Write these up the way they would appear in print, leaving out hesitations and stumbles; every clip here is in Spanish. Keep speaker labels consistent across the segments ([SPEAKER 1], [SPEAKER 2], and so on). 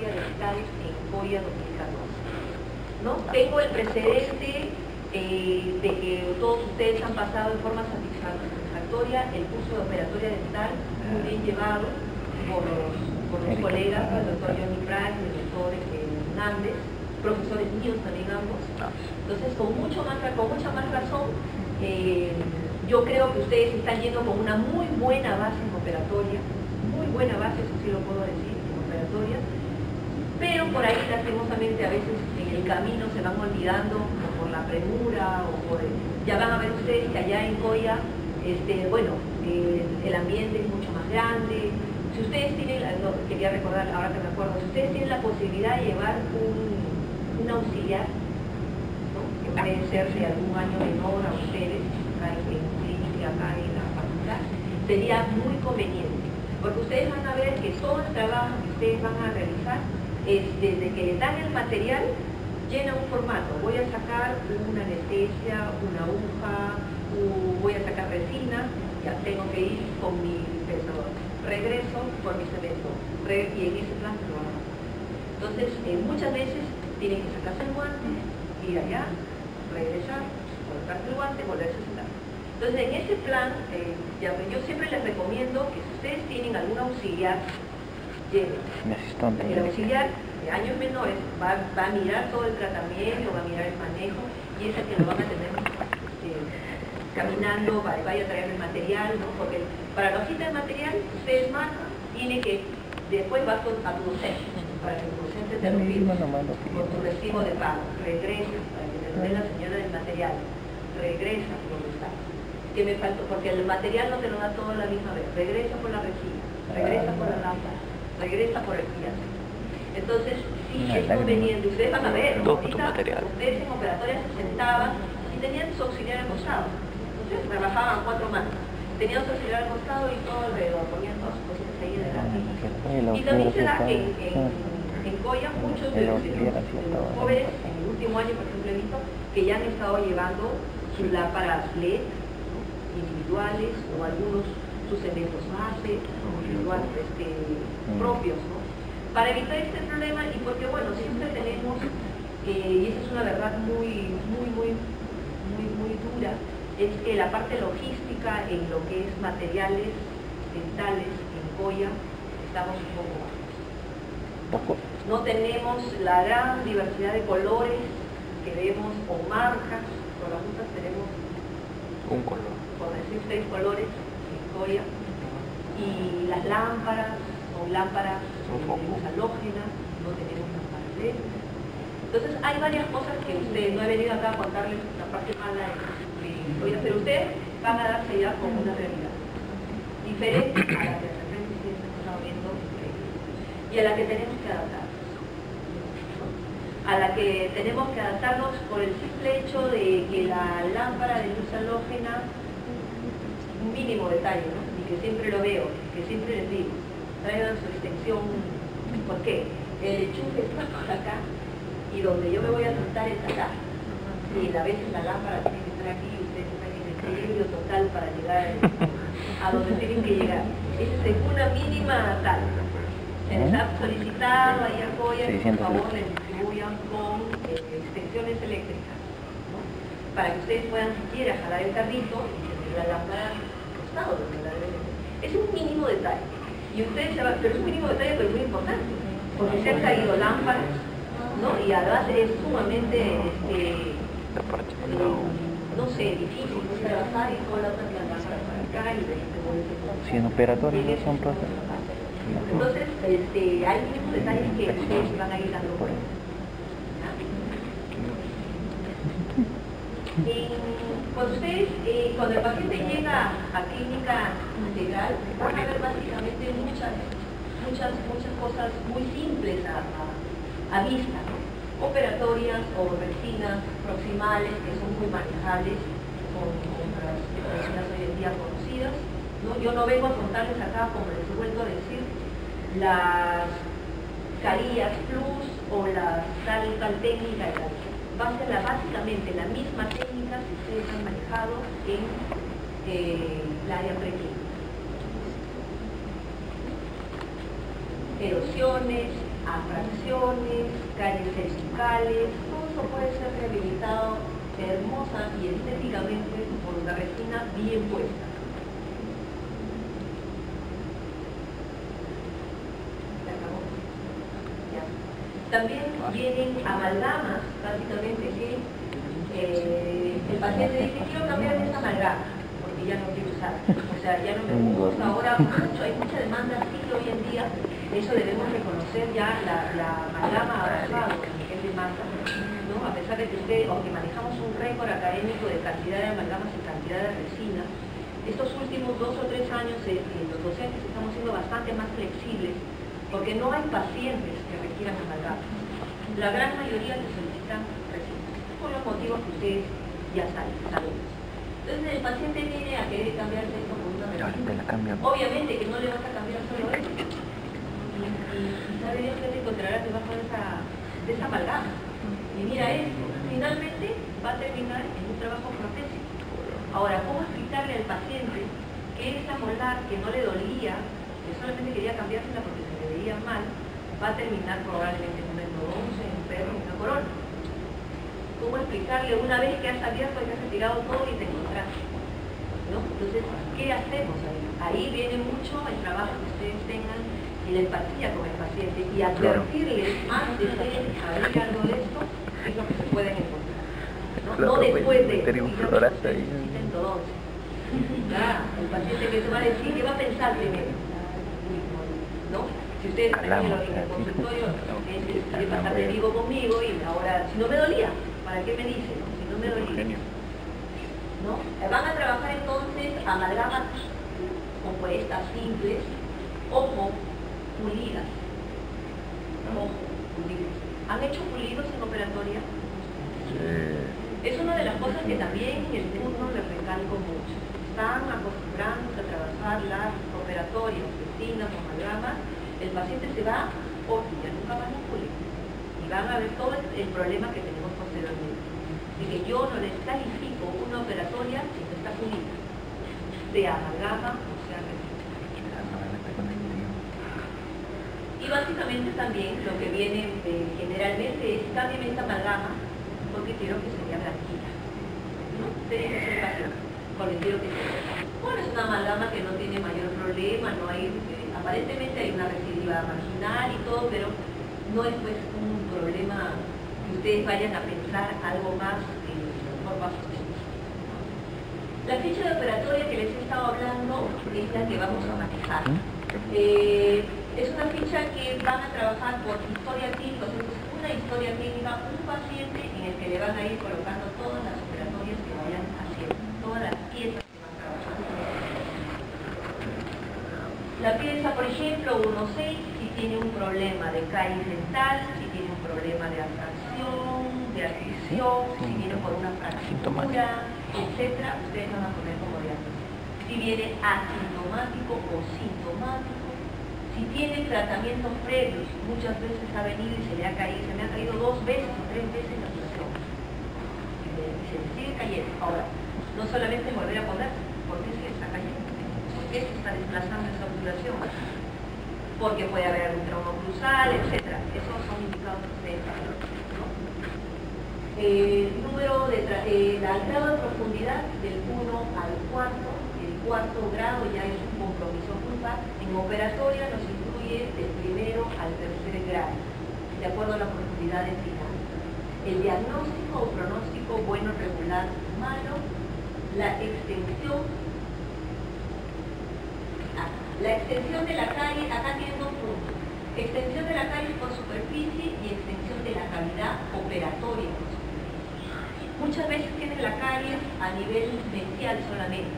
[SPEAKER 1] operatoria dental en Coya 2014. ¿No? Tengo el precedente de que todos ustedes han pasado en forma satisfactoria el curso de operatoria dental, muy bien llevado por los colegas, el doctor Johnny Pratt y el doctor Hernández, profesores míos también ambos. Entonces, con mucha más razón, yo creo que ustedes están yendo con una muy buena base en operatoria, muy buena base, eso sí lo puedo decir, en operatoria, pero por ahí lastimosamente a veces en el camino se van olvidando o por la premura o por ya van a ver ustedes que allá en Coya, bueno, el ambiente es mucho más grande. Si ustedes tienen, no, quería recordar, ahora que me acuerdo, si ustedes tienen la posibilidad de llevar un auxiliar, ¿no? Que puede ser de algún año menor a ustedes, acá en clínica, acá en la facultad, sería muy conveniente, porque ustedes van a ver que todo el trabajo que ustedes van a realizar es desde que les dan el material, llena un formato. Voy a sacar una anestesia, una aguja, voy a sacar resina, ya tengo que ir con mi pesador. Regreso por mi cemento, y en ese plan lo hago. Entonces, muchas veces tienen que sacarse el guante, ir allá, regresar, colocarse el guante, volverse a sentar. Entonces, en ese plan, yo siempre les recomiendo que si ustedes tienen algún auxiliar, lleven. El auxiliar de años menores va a mirar todo el tratamiento, va a mirar el manejo, y es el que lo van a tener caminando, vaya a traer el material, ¿no? Porque para la hojita de material, ustedes marcan, tiene que, después vas a tu docente, para que el docente te lo firme, con tu recibo de pago, regresas, para que te lo dé la señora del material, regresas donde está. Que me faltó, porque el material no te lo da todo a la misma vez, regresa por la resina, regresa por la lámpara, regresa por el piano. Entonces, sí, es conveniente, ustedes van a ver, ¿no? Ahorita, ustedes en operatoria se sentaban y tenían su auxiliar al costado. Entonces, trabajaban 4 manos. Tenían su auxiliar al costado y todo alrededor, ponían todas sus cosas ahí en el. Y también se da que en Coya muchos de los jóvenes, en el último año, por ejemplo, he visto que ya han estado llevando sus lámparas LED, ¿no? Individuales, o algunos sus eventos base, individuales propios, ¿no? Para evitar este problema, y porque bueno, siempre tenemos, y esa es una verdad muy dura, es que la parte logística en lo que es materiales dentales en Coya, estamos un poco bajos. No tenemos la gran diversidad de colores que vemos, o marcas, por las juntas tenemos un color, por decir 3 colores en Coya, y las lámparas, son lámparas luz halógena, no tenemos lámparas LED. Entonces hay varias cosas que ustedes, no he venido acá a contarles la parte mala pero ustedes van a darse ya con una realidad diferente a la que de repente ustedes han estado viendo y a la que tenemos que adaptarnos, a la que tenemos que adaptarnos por el simple hecho de que la lámpara de luz halógena, un mínimo detalle, ¿no? Y que siempre lo veo, que siempre les digo, traigan su extensión. ¿Por qué? El enchufe está por acá y donde yo me voy a sentar es acá, y a veces la lámpara tiene que estar aquí y ustedes están en el equilibrio total para llegar a donde tienen que llegar. Esa es una mínima tal. Se les ha solicitado ahí a Coya que por favor les distribuyan con extensiones eléctricas, ¿no? Para que ustedes puedan siquiera jalar el carrito y tener la lámpara al costado donde la deben tener. Es un mínimo detalle. Y ustedes se van, pero es un mínimo detalle, pero es muy importante, porque se han caído lámparas, ¿no? Y además es sumamente, no sé, difícil trabajar y toda la otra lámpara para acá y
[SPEAKER 2] si en operatorio no son procesos.
[SPEAKER 1] Entonces, hay mínimos detalles que ustedes van a ir dando cuenta. Cuando ustedes, cuando el paciente llega a clínica integral, van a ver básicamente muchas cosas muy simples a vista, ¿no? Operatorias o resinas proximales que son muy manejables con las medicinas hoy en día conocidas, ¿no? Yo no vengo a contarles acá, como les he vuelto a decir, las carillas plus o la tal técnica y tal. Va a ser básicamente la misma técnica que ustedes han manejado en el área preclínica. Erosiones, atracciones, lesiones, caries cervicales, todo eso puede ser rehabilitado hermosa y estéticamente por una resina bien puesta. También vienen amalgamas, básicamente que el paciente dice, quiero cambiar esta amalgama, porque ya no quiero usar. O sea, ya no me gusta, ahora hay mucha demanda así hoy en día, eso debemos reconocer ya la amalgama ha bajado en nivel de masa, ¿no? A pesar de que aunque manejamos un récord académico de cantidad de amalgamas y cantidad de resina, estos últimos 2 o 3 años los docentes estamos siendo bastante más flexibles, porque no hay pacientes que requieran amalgamas. La gran mayoría les solicitan resinas, por los motivos que ustedes ya saben. Entonces el paciente viene a querer cambiarse esto por una resina. Obviamente que no le vas a cambiar solo esto. Y sabe Dios que te encontrarás debajo de esa amalgama. Y mira esto, finalmente va a terminar en un trabajo protésico. Ahora, ¿cómo explicarle al paciente que esa molar que no le dolía, que solamente quería cambiársela porque se le veía mal, va a terminar probablemente en una endodoncia, en un perro, en una corona? ¿Cómo explicarle una vez que has abierto y has retirado todo y te encontraste? ¿No? Entonces, ¿qué hacemos ahí? Ahí viene mucho el trabajo que ustedes tengan y la empatía con el paciente y advertirles antes de abrir algo de esto, es lo que se pueden encontrar. No después de necesita endodoncia. El paciente que te va a decir, ¿qué va a pensar primero? ¿No? Si ustedes están en el consultorio, quiere pasar de vivo conmigo y ahora, si no me dolía, ¿para qué me dice? No? Si no me dolía. ¿No? Van a trabajar entonces amalgamas compuestas, simples, ojo, pulidas. Ojo, pulidas. ¿Han hecho pulidos en operatoria? Es una de las cosas que también en el turno les recalco mucho. Están acostumbrándose a trabajar las operatorias, resinas, amalgamas, el paciente se va y ya nunca van a pulir. Y van a ver todo el problema que tenemos posteriormente. De que yo no les califico una operatoria si no está pulida. Sea amalgama o sea resina. Y básicamente también lo que viene generalmente es cámbiame esta amalgama porque quiero que sea blanquita. ¿No? Ustedes no son pacientes, porque quiero que sea. Bueno, es una amalgama que no tiene mayor problema, no hay, aparentemente hay una recidiva marginal y todo, pero no es pues un problema que ustedes vayan a pensar algo más por más sospechoso. La ficha de operatoria que les he estado hablando es la que vamos a manejar. Es una ficha que van a trabajar por historia clínica, o sea, es una historia clínica, un paciente en el que le van a ir colocando todas las operatorias que vayan haciendo, todas las piezas que van trabajando. La pieza, por ejemplo, 1.6, si tiene un problema de caries dental, si tiene un problema de atracción, de adhesión, si viene por una fractura, etc., ustedes van a poner como diagnóstico. Si viene asintomático o sintomático, si tiene tratamientos previos, muchas veces ha venido y se me ha caído 2 veces o 3 veces la presión. Y se le sigue cayendo. Ahora, no solamente volver a poner, ¿por qué se le está cayendo? ¿Por qué se está desplazando esa obturación? Porque puede haber algún trauma cruzal, etc. Esos son indicados ustedes, ¿no? El grado de profundidad del 1 al 4, el 4º grado ya es un compromiso grupal. En operatoria nos incluye del 1º al 3er grado, de acuerdo a la profundidad del final. El diagnóstico o pronóstico bueno, regular, malo, la extensión de la carie, acá tienen 2 puntos. Extensión de la carie por superficie y extensión de la cavidad operatoria por superficie. Muchas veces tienen la carie a nivel mesial solamente,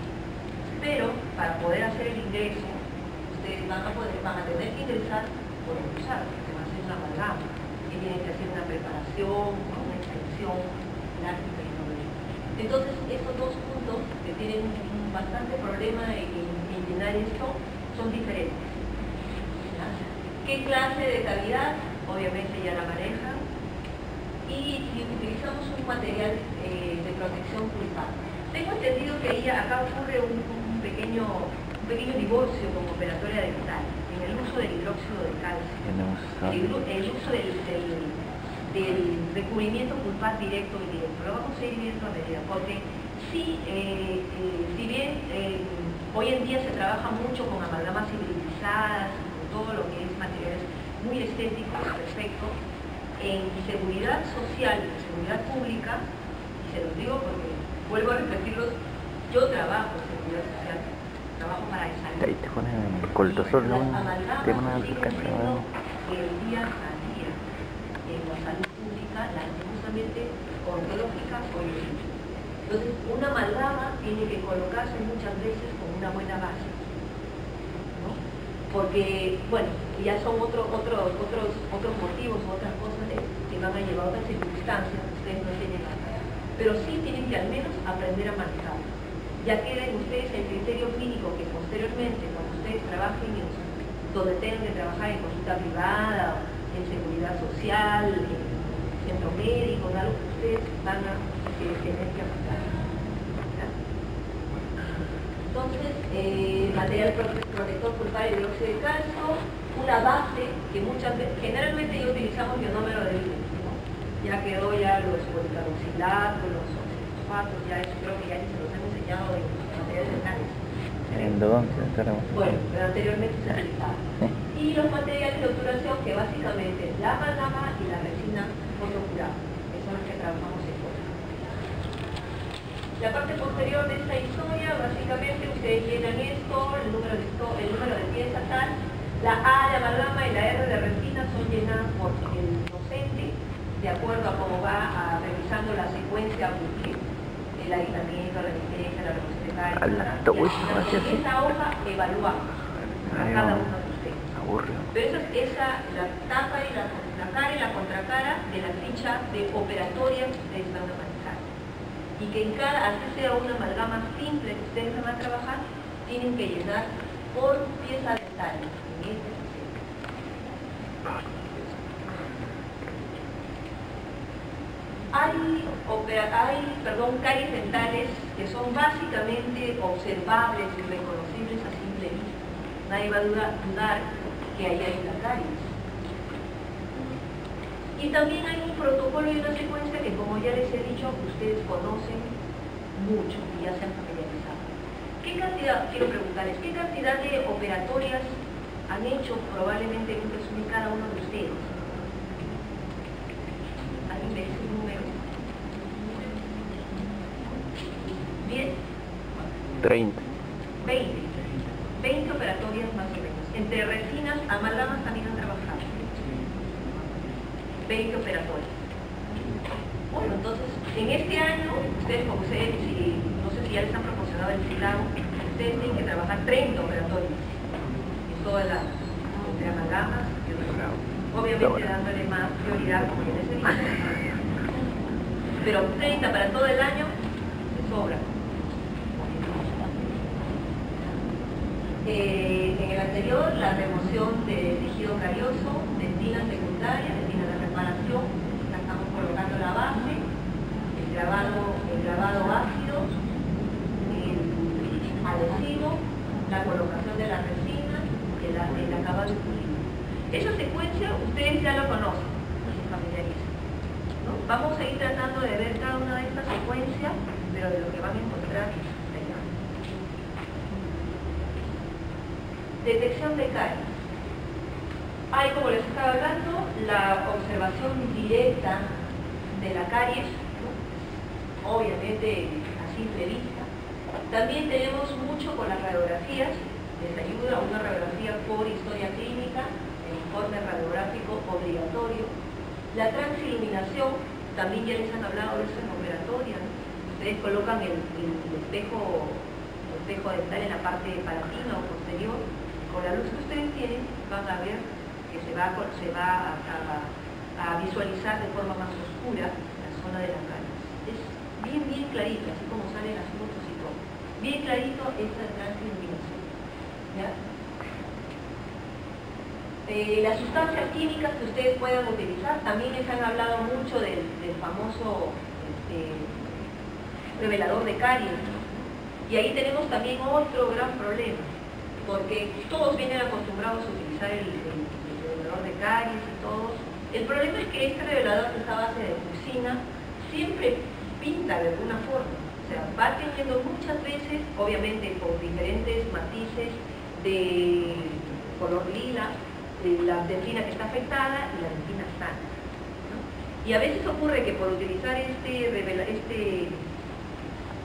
[SPEAKER 1] pero para poder hacer el ingreso, ustedes van a tener que ingresar por el cruzado, porque se va a hacer una amalgama, que tienen que hacer una preparación, una extensión plástica y todo eso. Entonces, estos 2 puntos que tienen bastante problema en llenar esto, son diferentes. ¿Ya? ¿Qué clase de cavidad? Obviamente ya la manejan. Y si utilizamos un material de protección pulpar. Tengo entendido que acá ocurre un pequeño divorcio como operatoria dental. En el uso del hidróxido de calcio, el uso del recubrimiento pulpar directo y directo. Lo vamos a ir viendo a medida, porque sí, si bien hoy en día se trabaja mucho con amalgamas hibridizadas, con todo lo que es materiales muy estéticos, perfecto, en seguridad social, en seguridad pública, y se los digo porque vuelvo a repetirlos, yo trabajo en seguridad social, trabajo para el salud.
[SPEAKER 2] Ahí te ponen el coltosol, ¿no?
[SPEAKER 1] Las amalgamas
[SPEAKER 2] Te ponen
[SPEAKER 1] siguen siendo el día a día en la salud pública, justamente ontológica o biológica. Entonces, una amalgama tiene que colocarse muchas veces con una buena base, ¿no? Porque, bueno, ya son otros motivos, otras cosas que van a llevar a otras circunstancias, ustedes no tienen nada. Pero sí tienen que al menos aprender a manejar. Ya queden ustedes el criterio clínico que posteriormente, cuando ustedes trabajen donde tengan que trabajar en consulta privada, en seguridad social, en centro médico, algo que ustedes van a tener que aplicar. Entonces, material protector pulpar y dióxido de calcio, una base que muchas veces, generalmente ya utilizamos ionómero de vidrio, ¿no? Ya quedó ya los policarboxilatos, los oxidosfatos, ya eso creo que ya ni se los hemos enseñado en materiales dentales. Bueno, pero anteriormente se utilizaba. Y los materiales de obturación que básicamente es la amalgama y la resina fotocurada, que son las que trabajamos en cosas. La parte posterior de esta historia, básicamente ustedes llenan esto, el número de pieza tal, la A de amalgama y la R de resina son llenadas por el docente de acuerdo a cómo va revisando la secuencia a cumplir, el aislamiento, la resistencia, la reposición de carga, y esa hoja evaluamos a cada uno de ustedes. Pero la tapa y la cara y la contracara de la ficha de operatoria que ustedes van a manejar. Y que en cada, así sea una amalgama simple que ustedes van a trabajar, tienen que llenar por pieza dental en este sistema. Hay caries dentales que son básicamente observables y reconocibles a simple vista. Nadie va a dudar que ahí hay una caries. Y también hay un protocolo y una secuencia que, como ya les he dicho, ustedes conocen mucho y ya se han familiarizado. ¿Qué cantidad, quiero preguntarles, qué cantidad de operatorias han hecho probablemente en un resumen cada uno de ustedes? ¿Alguien me dice un número? ¿10?
[SPEAKER 2] 30.
[SPEAKER 1] 20 operatorias más o menos. Entre resinas, amalgamas también han trabajado. 20 operatorias. Bueno, entonces, en este año, ustedes, como ustedes, no sé si ya les han proporcionado el citado, ustedes tienen que trabajar 30 operatorias en todo el año, entre amalgamas y otros. Obviamente dándole más prioridad, como ya les he dicho. Pero 30 para todo el año, de sobra. En el anterior, la remoción de tejido carioso, dentina secundaria, dentina de reparación, ya estamos colocando la base, el grabado ácido, el adhesivo, la colocación de la resina, el acabado pulido. Esa secuencia ustedes ya lo conocen, se familiarizan, ¿no? Vamos a ir tratando de ver cada una de estas secuencias, pero de lo que van a encontrar allá. Detección de caries. Hay, como les estaba hablando, la observación directa de la caries, ¿no? Obviamente a simple vista. También tenemos mucho con las radiografías, les ayuda una radiografía por historia clínica, el informe radiográfico obligatorio. La transiluminación, también ya les han hablado de eso en operatoria, ¿no? Ustedes colocan el espejo dental en la parte palatina o posterior. Con la luz que ustedes tienen, van a ver que se va a visualizar de forma más oscura la zona de la cara. Es bien clarito, así como salen las fotos y todo. Bien clarito esta transiluminación. ¿Ya? Las sustancias químicas que ustedes puedan utilizar, también les han hablado mucho del famoso revelador de caries, ¿no? Y ahí tenemos también otro gran problema, porque todos vienen acostumbrados a utilizar utilizar el revelador de caries y todo. El problema es que este revelador que está a base de fucina siempre pinta de alguna forma. O sea, va teniendo muchas veces, obviamente con diferentes matices de color lila, de la dentina que está afectada y la dentina sana, ¿no? Y a veces ocurre que por utilizar este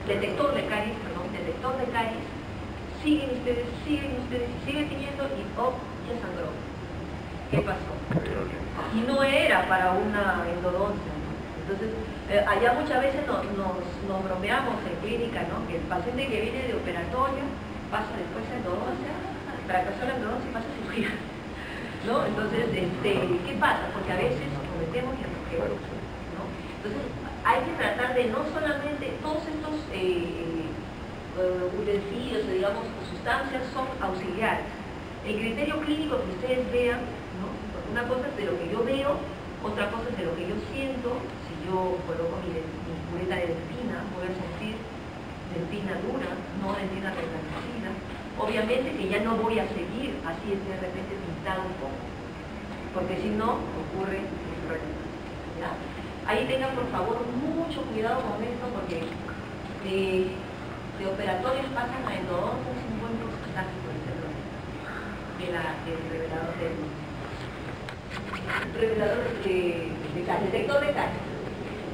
[SPEAKER 1] detector de caries, siguen ustedes, sigue teniendo y ya sangró. ¿Qué pasó? Y no era para una endodoncia, ¿no? Entonces, allá muchas veces nos bromeamos en clínica, ¿no? Que el paciente que viene de operatorio pasa después a endodoncia, fracasó la endodoncia y pasa a cirugía, ¿no? Entonces, ¿qué pasa? Porque a veces cometemos errores, ¿no? Entonces, hay que tratar de no solamente todos estos utensilios, digamos, sustancias son auxiliares. El criterio clínico que ustedes vean, ¿no? Una cosa es de lo que yo veo, otra cosa es de lo que yo siento. Si yo coloco mi pureta de dentina, voy a sentir dentina dura, no dentina reblandecida. Obviamente que ya no voy a seguir así de repente pintado un poco, porque si no ocurre el problema, ¿ya? Ahí tengan por favor mucho cuidado con esto, porque de operatorios pasan a endodoncias, es un buen porcentaje por ese problema del revelador de caries, detector de caries.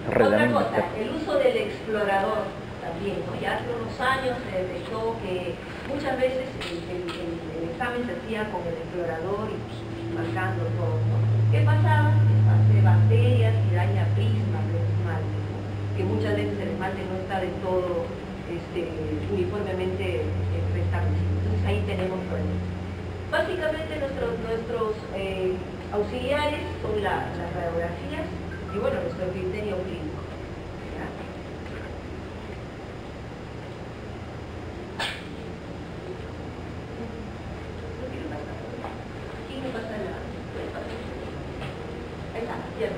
[SPEAKER 1] Otra cosa, el uso del explorador también, ¿no? Ya hace unos años se detectó que muchas veces el examen se hacía con el explorador y marcando todo, ¿no? ¿Qué pasaba? Hace bacterias y daña prismas del esmalte, ¿no? Que muchas veces el esmalte no está del todo uniformemente restablecido. Entonces ahí tenemos problemas. Básicamente nuestros auxiliares son las radiografías y bueno, nuestro criterio clínico, ¿ya? ¿Quién me pasa la? Ahí está, ya.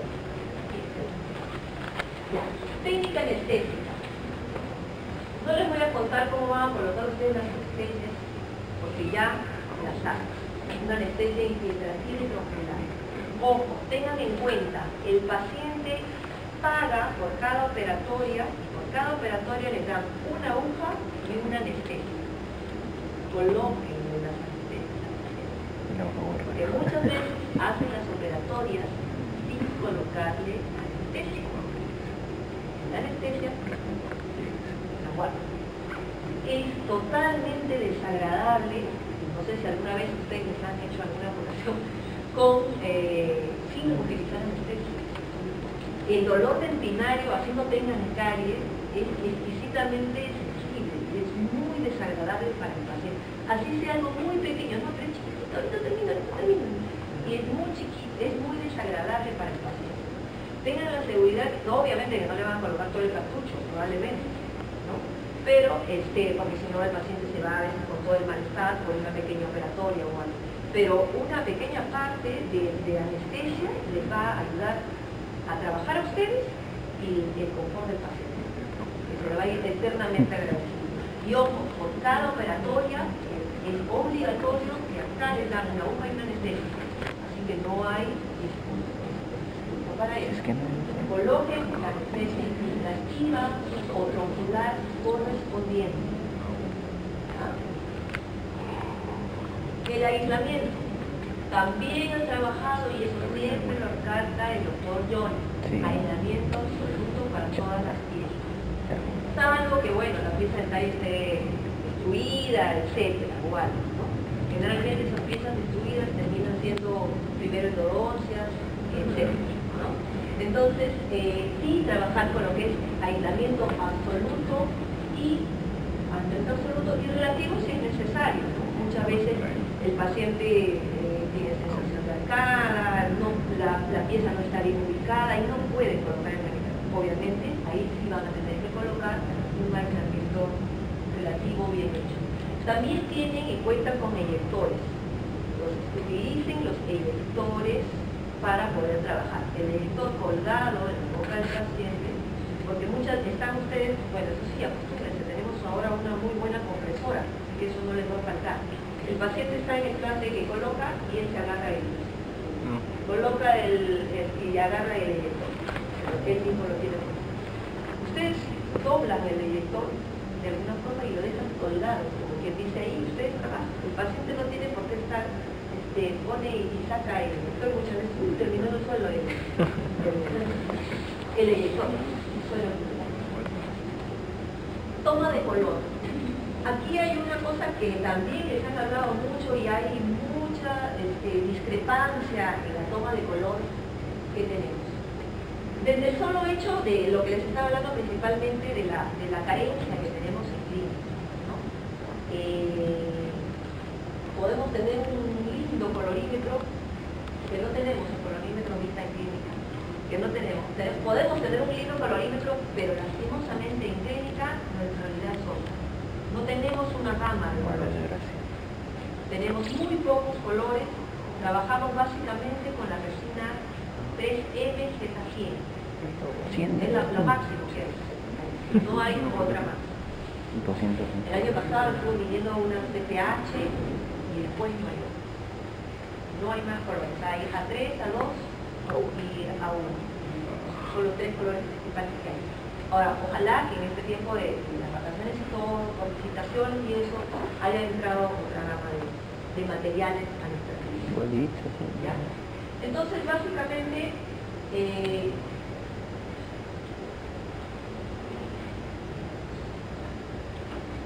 [SPEAKER 1] Técnica anestésica. No les voy a contar cómo van a colocar ustedes las anestesias, porque ya las saben. Una anestesia infiltrativa y congelada. Ojo, tengan en cuenta, el paciente paga por cada operatoria, y por cada operatoria les dan una aguja y una anestesia. Colóquenle las anestesias. Porque muchas veces hacen las operatorias sin colocarle anestesia. La anestesia es totalmente desagradable. No sé si alguna vez ustedes han hecho alguna operación sin utilizar anestesia. El dolor dentinario, así no tengan caries, es exquisitamente sensible, es muy desagradable para el paciente. Así sea algo muy pequeño, no, pero chiquitito, ahorita termina. Y es muy chiquito, es muy desagradable para el paciente. Tengan la seguridad, obviamente que no le van a colocar todo el cartucho, probablemente, ¿no? Pero, porque si no el paciente se va a veces con todo el malestar por una pequeña operatoria o algo. Pero una pequeña parte de anestesia les va a ayudar a trabajar a ustedes y el confort del paciente, que se le va a ir eternamente agradecido. Y ojo, por cada operatoria es obligatorio que acá les dan una aguja y una anestesia. Así que no hay disculpa para eso. Coloquen la anestesia infiltrativa o troncular correspondiente. ¿Ah? El aislamiento. También han trabajado, y eso siempre lo recalca el doctor John, sí. Aislamiento absoluto para todas las piezas. Salvo que, bueno, la pieza esté destruida, etcétera, o algo, ¿no? Generalmente esas piezas destruidas terminan siendo primero endodoncias, etcétera, ¿no? Entonces, sí trabajar con lo que es aislamiento absoluto y relativo si es necesario, ¿no? Muchas veces el paciente tiene sensación de arcada, la pieza no está bien ubicada y no puede colocar el medicamento. Obviamente, ahí sí van a tener que colocar un aislamiento relativo bien hecho. También tienen y cuentan con eyectores. Entonces, utilicen los eyectores para poder trabajar. El eyector colgado en la boca del paciente, porque muchas están ustedes, bueno, eso sí, acostúmbrense, tenemos ahora una muy buena compresora, así que eso no les va a faltar. El paciente está en el plan de que coloca y él se agarra y agarra el eyector. Él mismo lo tiene. Ustedes doblan el eyector de alguna forma y lo dejan colgado, como quien dice ahí, ustedes trabajan. El paciente no tiene por qué estar, pone y saca el eyector, muchas veces terminó en el suelo el eyector. Toma de color. Aquí hay una cosa que también les han hablado mucho y hay mucha discrepancia en la toma de color que tenemos. Desde el solo hecho de lo que les estaba hablando principalmente de la carencia que tenemos en clínica, ¿no? Podemos tener un lindo colorímetro, que no tenemos el colorímetro vista en clínica, que no tenemos. Podemos tener un lindo colorímetro, pero lastimosamente en clínica nuestra realidad es otra. No tenemos una gama de colores. Tenemos muy pocos colores. Trabajamos básicamente con la resina 3MZ100. Es lo máximo que hay. No hay otra más.
[SPEAKER 2] 200.
[SPEAKER 1] El año pasado estuvo viniendo una CPH y después no hay otra. No hay más colores. Hay A3, A2 y A1. Son los tres colores principales que hay. Ahora, ojalá que en este tiempo de las vacaciones y todo, con licitaciones y eso, haya entrado otra gama de materiales a nuestra clínica. ¿Ya? Entonces, básicamente,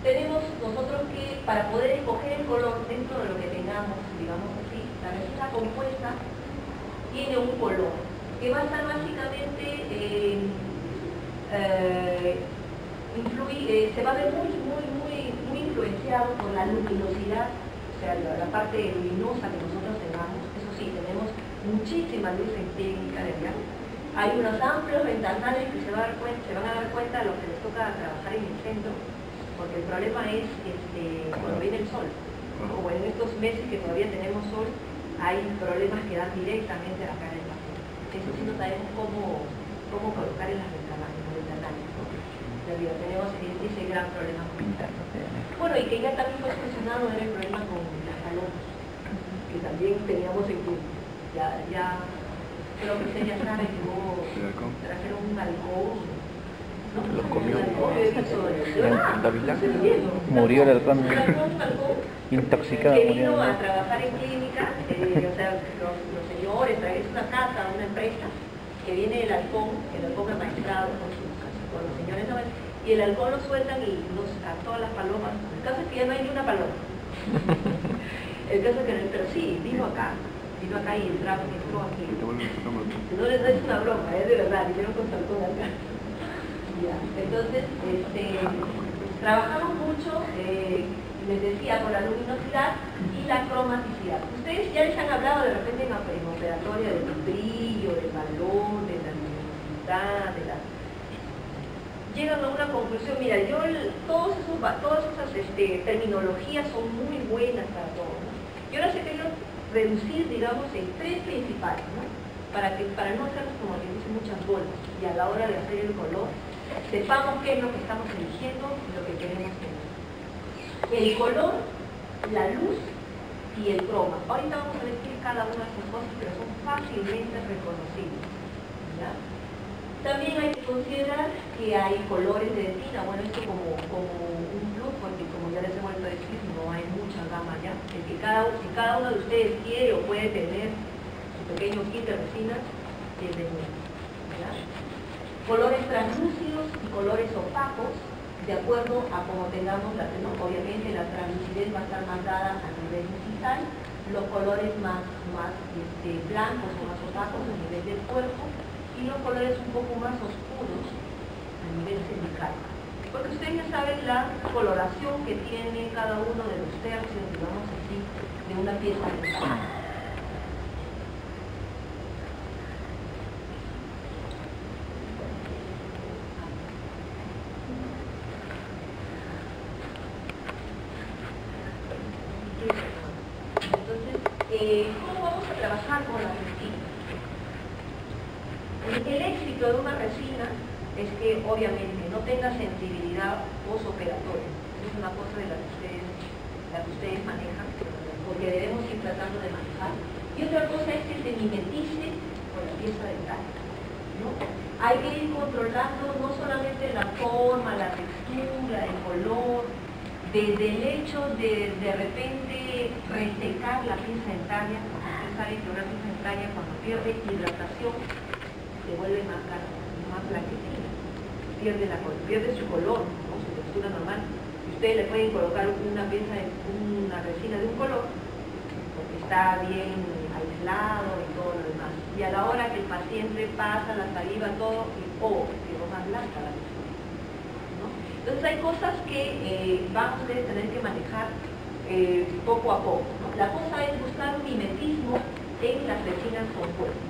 [SPEAKER 1] tenemos nosotros que, para poder escoger el color dentro de lo que tengamos, digamos así, la resina compuesta tiene un color que va a estar básicamente se va a ver muy influenciado por la luminosidad, o sea, la parte luminosa que nosotros tengamos. Eso sí, tenemos muchísima luz en clínica, ¿verdad? Hay unos amplios ventanales que se van a dar cuenta de lo que les toca trabajar en el centro, porque el problema es cuando viene el sol, o en estos meses que todavía tenemos sol, hay problemas que dan directamente a la cara del paciente. Eso sí no sabemos cómo colocar en las ventanales, ¿no? Tenemos ese gran problema. Bueno, y que ya también fue solucionado era el problema con las palomas, que también teníamos en que ya creo que ustedes ya saben que trajeron un halcón, ¿no?
[SPEAKER 2] Los comió.
[SPEAKER 1] Murió el halcón.
[SPEAKER 2] Intoxicado.
[SPEAKER 1] Que vino a trabajar en clínica, o sea, los señores, es una casa, una empresa, que viene el halcón amaestrado con los señores, ¿no? Y el halcón lo sueltan y a todas las palomas. El caso es que ya no hay ni una paloma. El caso es que, pero sí, vino acá y entró aquí. No es una broma, es de verdad, vinieron con su halcón acá. Ya. Entonces, trabajamos mucho, les decía, con la luminosidad y la cromaticidad. Ustedes ya les han hablado de repente en operatoria del brillo, del valor, de la luminosidad, llegan a una conclusión. Mira, todas esas terminologías son muy buenas para todos, ¿no? Yo las he querido reducir, digamos, en tres principales, ¿no? Para no hacernos, como que dicen, muchas bolas, y a la hora de hacer el color sepamos qué es lo que estamos eligiendo y lo que queremos tener. El color, la luz y el croma. Ahorita vamos a decir cada una de esas cosas, pero son fácilmente reconocibles, ¿ya? También hay que considerar que hay colores de retina. Bueno, esto como un plus, porque como ya les he vuelto a decir, no hay mucha gama ya. Si cada uno de ustedes quiere o puede tener su pequeño kit de resinas, bienvenido, ¿ya? Colores translúcidos y colores opacos, de acuerdo a cómo tengamos ¿no? Obviamente la translucidez va a estar más dada a nivel digital, los colores más blancos o más opacos a nivel del cuerpo, y los colores un poco más oscuros a nivel cervical. Porque ustedes ya saben la coloración que tiene cada uno de los tercios, digamos así, de una pieza dental. Entonces, ¿cómo vamos a trabajar con la resina? El éxito de una resina es que obviamente no tenga sensibilidad postoperatoria. Es una cosa de la que ustedes la que ustedes manejan, porque debemos ir tratando de manejar. Y otra cosa es que se mimetice con la pieza dental, ¿no? Hay que ir controlando no solamente la forma, la textura, el color, desde el hecho de repente resecar la pieza dentaria. Ustedes saben que una pieza dentaria cuando pierde hidratación se vuelve más blanquecina, pierde su color, ¿no? Su textura normal. Ustedes le pueden colocar una resina de un color porque está bien aislado y todo lo demás. Y a la hora que el paciente pasa la saliva, todo, quedó más blanca la textura, ¿no? Entonces hay cosas que van a ustedes tener que manejar poco a poco, ¿no? La cosa es buscar un mimetismo en las resinas compuestas.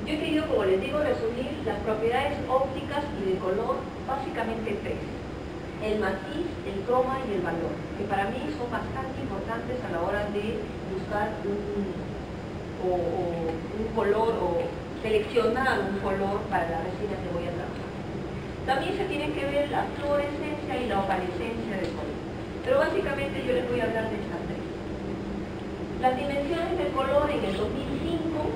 [SPEAKER 1] Yo he querido, como les digo, resumir las propiedades ópticas y de color, básicamente tres: el matiz, el croma y el valor, que para mí son bastante importantes a la hora de buscar un color o seleccionar un color para la resina que voy a trabajar. También se tiene que ver la fluorescencia y la opalescencia del color, pero básicamente yo les voy a hablar de estas tres. Las dimensiones del color: en el 2005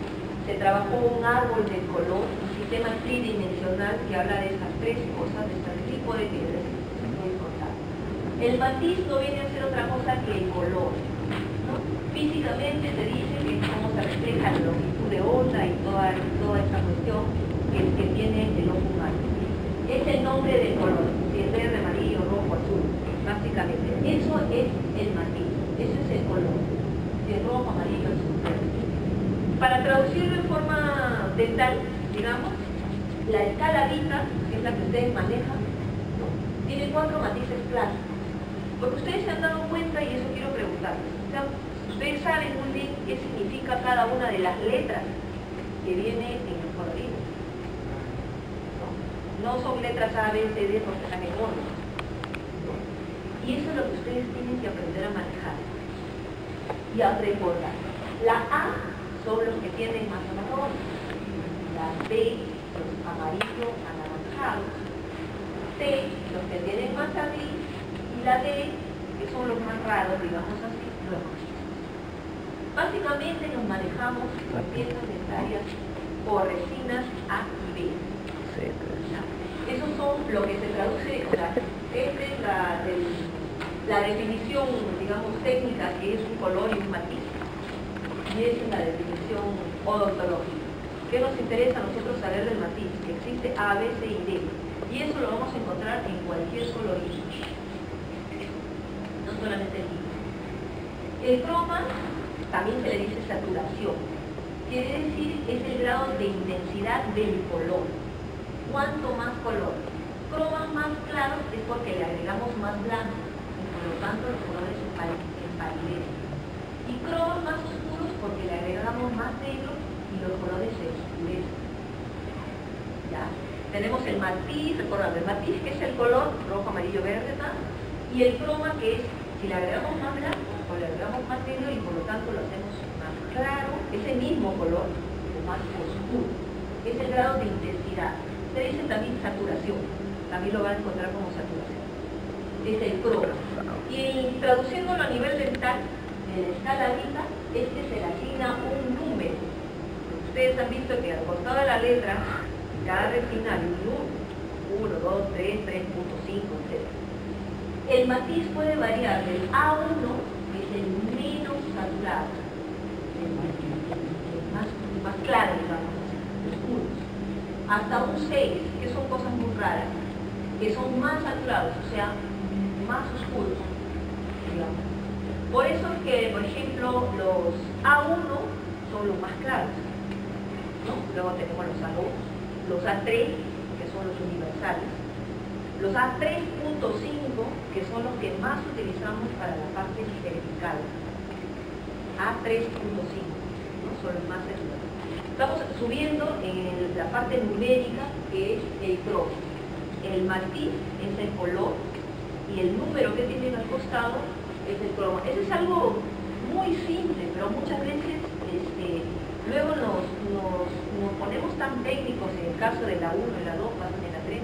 [SPEAKER 1] se trabajó un árbol del color, un sistema tridimensional que habla de estas tres cosas, de este tipo de piedras. El matiz no viene a ser otra cosa que el color, ¿no? Físicamente se dice que es cómo se refleja la longitud de onda y toda esta cuestión que tiene el ojo humano. Es el nombre del color, si es verde, amarillo, rojo, azul, básicamente. Eso es el matiz, ese es el color, si es rojo, amarillo, azul, verde. Para traducirlo en forma dental, digamos, la escala Vita, que es la que ustedes manejan, ¿no? Tiene 4 matices clásicos. Porque ustedes se han dado cuenta, y eso quiero preguntarles, o sea, ustedes saben muy bien qué significa cada una de las letras que viene en el colorido, ¿no? No son letras A, B, C, D porque están en orden, ¿no? Y eso es lo que ustedes tienen que aprender a manejar y a recordar. La A son los que tienen más marrón, la B los amarillos anaranjados, C los que tienen más gris, y la D, que son los más raros, digamos así, los rojizos. Básicamente nos manejamos con piezas dentarias por resinas A y B. Esos son lo que se traduce, o sea, esta es la definición, digamos, técnica, que es un color y un matiz. Y esa es la definición odontológica. ¿Qué nos interesa a nosotros saber del matiz? Que existe A, B, C y D. Y eso lo vamos a encontrar en cualquier colorido, no solamente el líquido. El croma también se le dice saturación. Quiere decir, es el grado de intensidad del color. ¿Cuánto más color? Cromas más claros es porque le agregamos más blanco, y por lo tanto los colores empalidecen. Y cromas más oscuros porque le agregamos más negro y los colores se oscurecen. ¿Ya? Tenemos el matiz, recordad, el matiz que es el color rojo, amarillo, verde, ¿no? Y el croma que es, si le agregamos más blanco o le agregamos más negro y por lo tanto lo hacemos más claro, ese mismo color, o más oscuro. Es el grado de intensidad. Se dice también saturación, también lo van a encontrar como saturación. Es el croma. Y traduciéndolo a nivel dental, en la escala Vita, es que se le asigna un número. Ustedes han visto que al costado de la letra, cada resina hay un número, 1, 2, 3, 3.5, etc. El matiz puede variar del A1, que es el menos saturado, el más claro, digamos, oscuros, hasta un 6, que son cosas muy raras, que son más saturados, o sea, más oscuros, digamos. Por eso es que, por ejemplo, los A1 son los más claros, ¿no? Luego tenemos los A2, los A3, que son los universales, los A3.5, que son los que más utilizamos para la parte cervical, A3.5, ¿no? Son los más saturados. Estamos subiendo en la parte numérica, que es el croma. El matiz es el color y el número que tienen al costado es el croma. Eso es algo muy simple, pero muchas veces luego nos ponemos tan técnicos en el caso de la 1, de la 2, de la 3,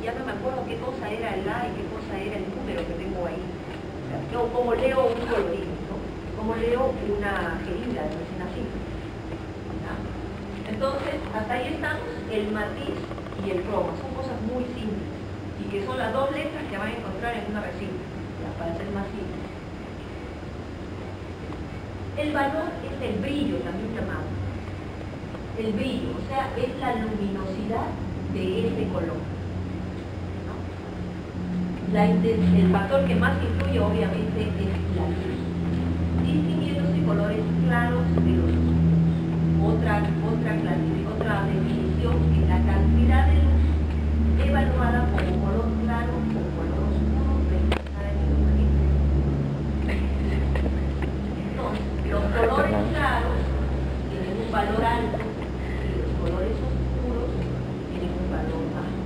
[SPEAKER 1] ya no me acuerdo qué cosa era el A y qué cosa era el número que tengo ahí. o como leo un colorido, ¿no? Como leo una jeringa de recién nacido. ¿Ya? Entonces, hasta ahí estamos, el matiz y el croma. Son cosas muy simples y que son las dos letras que van a encontrar en una resina, ¿ya? Para ser más simple. El valor es el brillo, también llamado. El brillo, o sea, es la luminosidad de este color. ¿No? El factor que más influye, obviamente, es la luz. Distinguiéndose colores claros de los oscuros. Otra definición es la cantidad de luz evaluada como color claro o color oscuro representada en el organismo. Entonces, los colores claros tienen un valor alto y los colores oscuros tienen un valor bajo.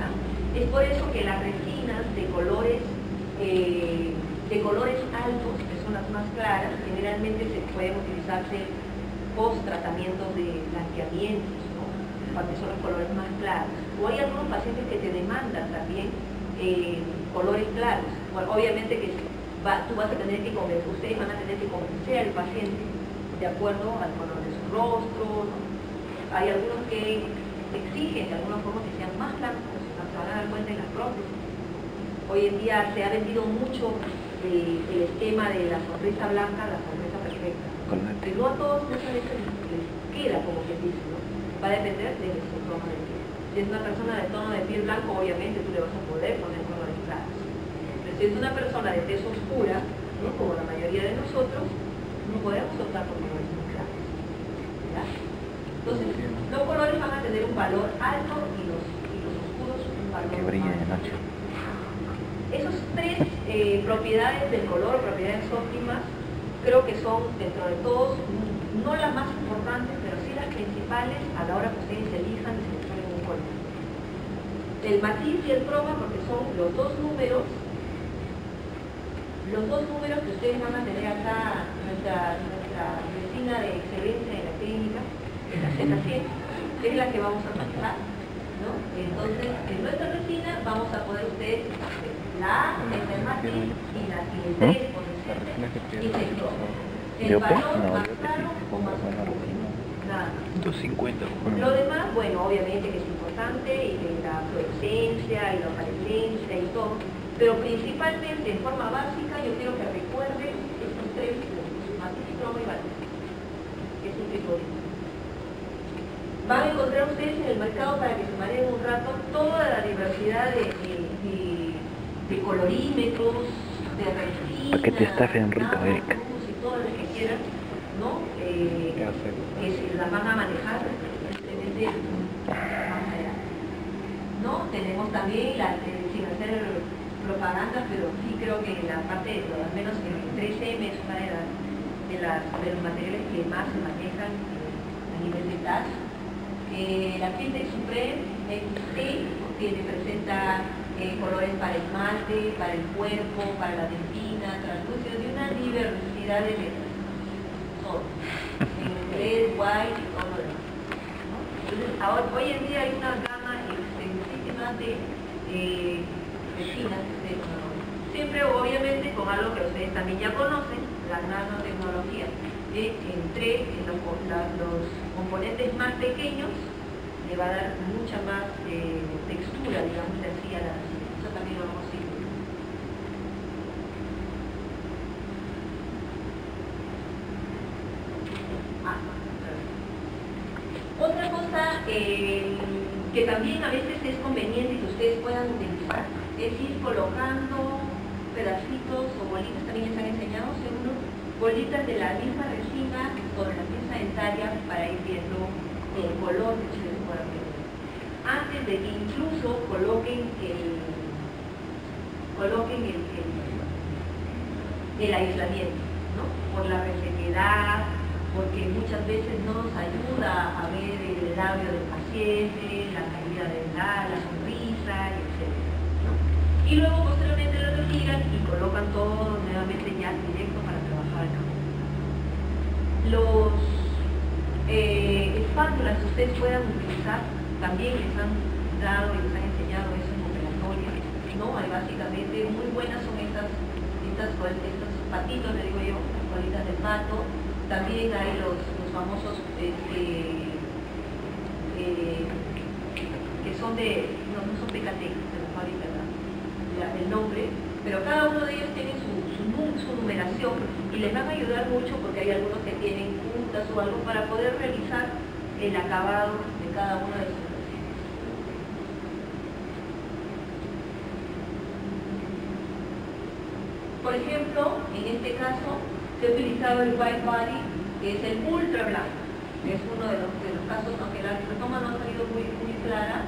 [SPEAKER 1] ¿Ah? Es por eso que las resinas de colores altos, que son las más claras, generalmente se pueden utilizarse post tratamientos de blanqueamientos, ¿no? Porque son los colores más claros. O hay algunos pacientes que te demandan también colores claros. Bueno, obviamente que tú vas a tener que convencer, ustedes van a tener que convencer al paciente de acuerdo al color de su rostro, ¿no? Hay algunos que exigen de alguna forma que sean más blancos, se van a dar cuenta en las prótesis. Hoy en día se ha vendido mucho el esquema de la sonrisa blanca, la sonrisa perfecta. Pero no a todos muchas veces les queda como que dice, ¿no? Va a depender de su tono de piel. Si es una persona de tono de piel blanco, obviamente tú le vas a poder poner colores claros. Pero si es una persona de tez oscura, ¿no? Como la mayoría de nosotros, no podemos optar por colores muy claros. ¿Ya? Entonces, los colores van a tener un valor alto y los oscuros un valor
[SPEAKER 2] Que brilla de
[SPEAKER 1] bajo.
[SPEAKER 2] noche.
[SPEAKER 1] Esos tres propiedades del color, propiedades óptimas, creo que son, dentro de todos, no las más importantes, pero sí las principales a la hora que ustedes elijan y seleccionen un color. El matiz y el croma, porque son los dos números que ustedes van a tener acá, nuestra resina de excelencia en la clínica, la Z100, es la que vamos a manejar, ¿no? Entonces, en nuestra resina vamos a poder ustedes hacer la A, el matiz y el 3 por el 7 y el croma. El valor más claro o más oscuro. Nada más.
[SPEAKER 2] 250.
[SPEAKER 1] Lo demás, bueno, obviamente que es importante, y que la fluorescencia y la oparescencia y todo, pero principalmente en forma básica yo quiero que recuerden estos tres puntos, matiz, croma y valor, que es un tricorito. Van a encontrar ustedes en el mercado, para que se manejen un rato, toda la diversidad de colorímetros, de resina,
[SPEAKER 2] para que te estafen un rito, Erika.
[SPEAKER 1] y todo lo que quieran, ¿no? Que se las van a manejar evidentemente más allá. ¿No? Tenemos también, sin hacer propaganda, pero sí creo que la parte, al menos el 3M es una de los materiales que más se manejan a nivel de TAS. La Filtex Supreme XT presenta colores para esmalte, para el cuerpo, para la dentina, translúcidos, de una diversidad de letras. Todo. En red, white y todo lo demás. ¿No? Entonces, hoy en día hay una gama extensísima de resinas. Siempre, obviamente, con algo que ustedes también ya conocen, la nanotecnología. Entre los componentes más pequeños le va a dar mucha más textura, digamos así, a la resina. Eso también lo vamos a ir. Otra cosa que también a veces es conveniente que ustedes puedan utilizar es ir colocando pedacitos o bolitas, también les han enseñado, seguro, bolitas de la misma resina sobre la pieza dentaria para ir viendo el color que ustedes puedan ver. Antes de que incluso coloquen el aislamiento, ¿no? Por la resequedad, porque muchas veces no nos ayuda a ver el labio del paciente, la caída dental, la sonrisa, etc. ¿No? Y luego posteriormente lo retiran y colocan todo nuevamente ya directo para trabajar acá. Los espátulas que ustedes puedan utilizar, también les han dado y les han enseñado eso en operatoria, ¿no? Básicamente muy buenas son estas estos patitos, le digo yo, las colitas del mato. También hay los famosos que son no son pecatecas, se nos va ahorita el nombre, pero cada uno de ellos tiene su numeración y les van a ayudar mucho porque hay algunos que tienen puntas o algo para poder realizar el acabado de cada uno de sus. Por ejemplo, en este caso se ha utilizado el white body, que es el ultra blanco, que es uno de los casos, aunque la toma no ha salido muy clara.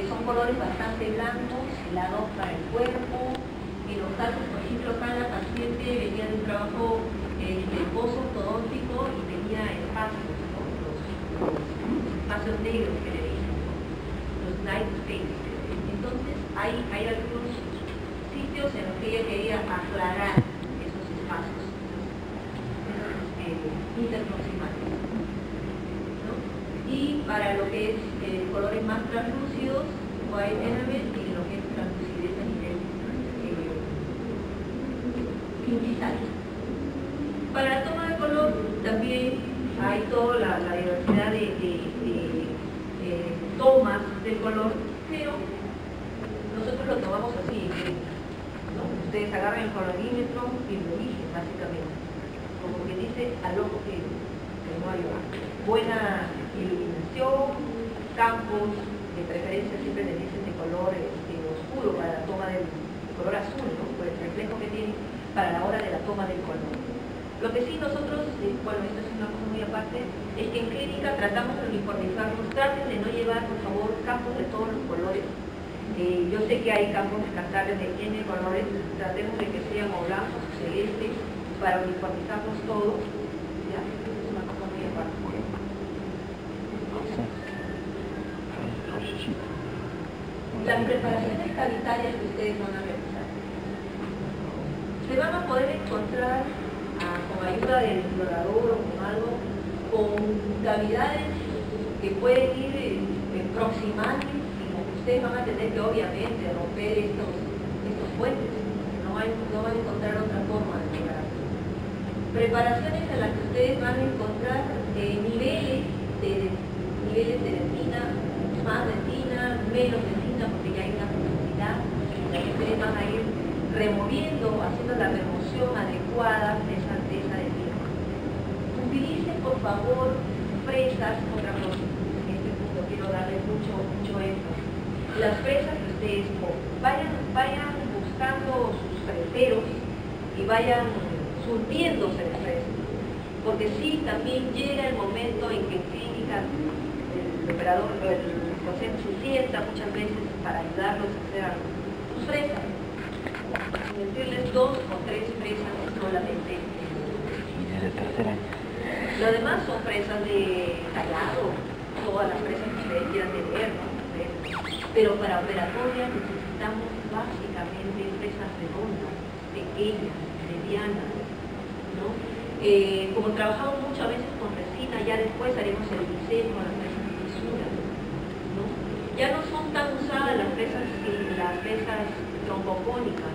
[SPEAKER 1] Son colores bastante blancos, helados para el cuerpo. En los casos, por ejemplo, acá la paciente venía de un trabajo post-ortodóntico y tenía espacios, ¿no? los espacios negros que le dicen, ¿no? Los night spaces. Entonces, hay algunos sitios en los que ella quería aclarar esos espacios interproximales, ¿no? Y para lo que es colores más translúcidos, white enamel, y lo que es translucidez a nivel quintisal. Para la toma de color también hay toda la diversidad de tomas del color, pero nosotros lo tomamos así, ¿no? Ustedes agarran el colorímetro y lo eligen básicamente, como que dice al ojo que no hay buena iluminación, campos, de preferencia siempre le dicen de color oscuro para la toma del color azul, ¿no? Por el reflejo que tiene para la hora de la toma del color. Lo que sí nosotros, bueno, esto es una cosa muy aparte, es que en clínica tratamos de uniformizarnos, traten de no llevar, por favor, campos de todos los colores. Yo sé que hay campos descartables de N colores, tratemos de que sean o blancos o celestes para uniformizarnos todos. ¿Ya? Es una cosa muy aparte. Las preparaciones cavitarias que ustedes van a realizar se van a poder encontrar con ayuda del explorador o con algo, con cavidades que pueden ir proximales y ustedes van a tener que obviamente romper estos puentes, no van a encontrar otra forma de llegar. Preparaciones en las que ustedes van a encontrar niveles de dentina, más dentina, menos dentina, porque ya hay una profundidad, en la que ustedes van a ir removiendo, haciendo la remoción adecuada de esa dentina. Utilicen, por favor, fresas, otra cosa. En este punto quiero darles mucho énfasis. Las fresas que ustedes vayan buscando sus freseros y vayan surtiéndose de fresas. Porque sí, también llega el momento en que en clínica el operador, el paciente se sienta muchas veces para ayudarlos a hacer algo. Sus fresas, decirles 2 o 3 fresas solamente.
[SPEAKER 2] Y desde el tercer año.
[SPEAKER 1] Lo demás son fresas de tallado, todas las fresas que ustedes quieran tener, ¿no? Pero para operatoria necesitamos básicamente fresas redondas, pequeñas, medianas, ¿no? Como trabajamos muchas veces con resina, ya después haremos el diseño con las fresas de fisura, ¿no? Ya no son tan usadas las fresas trombocónicas.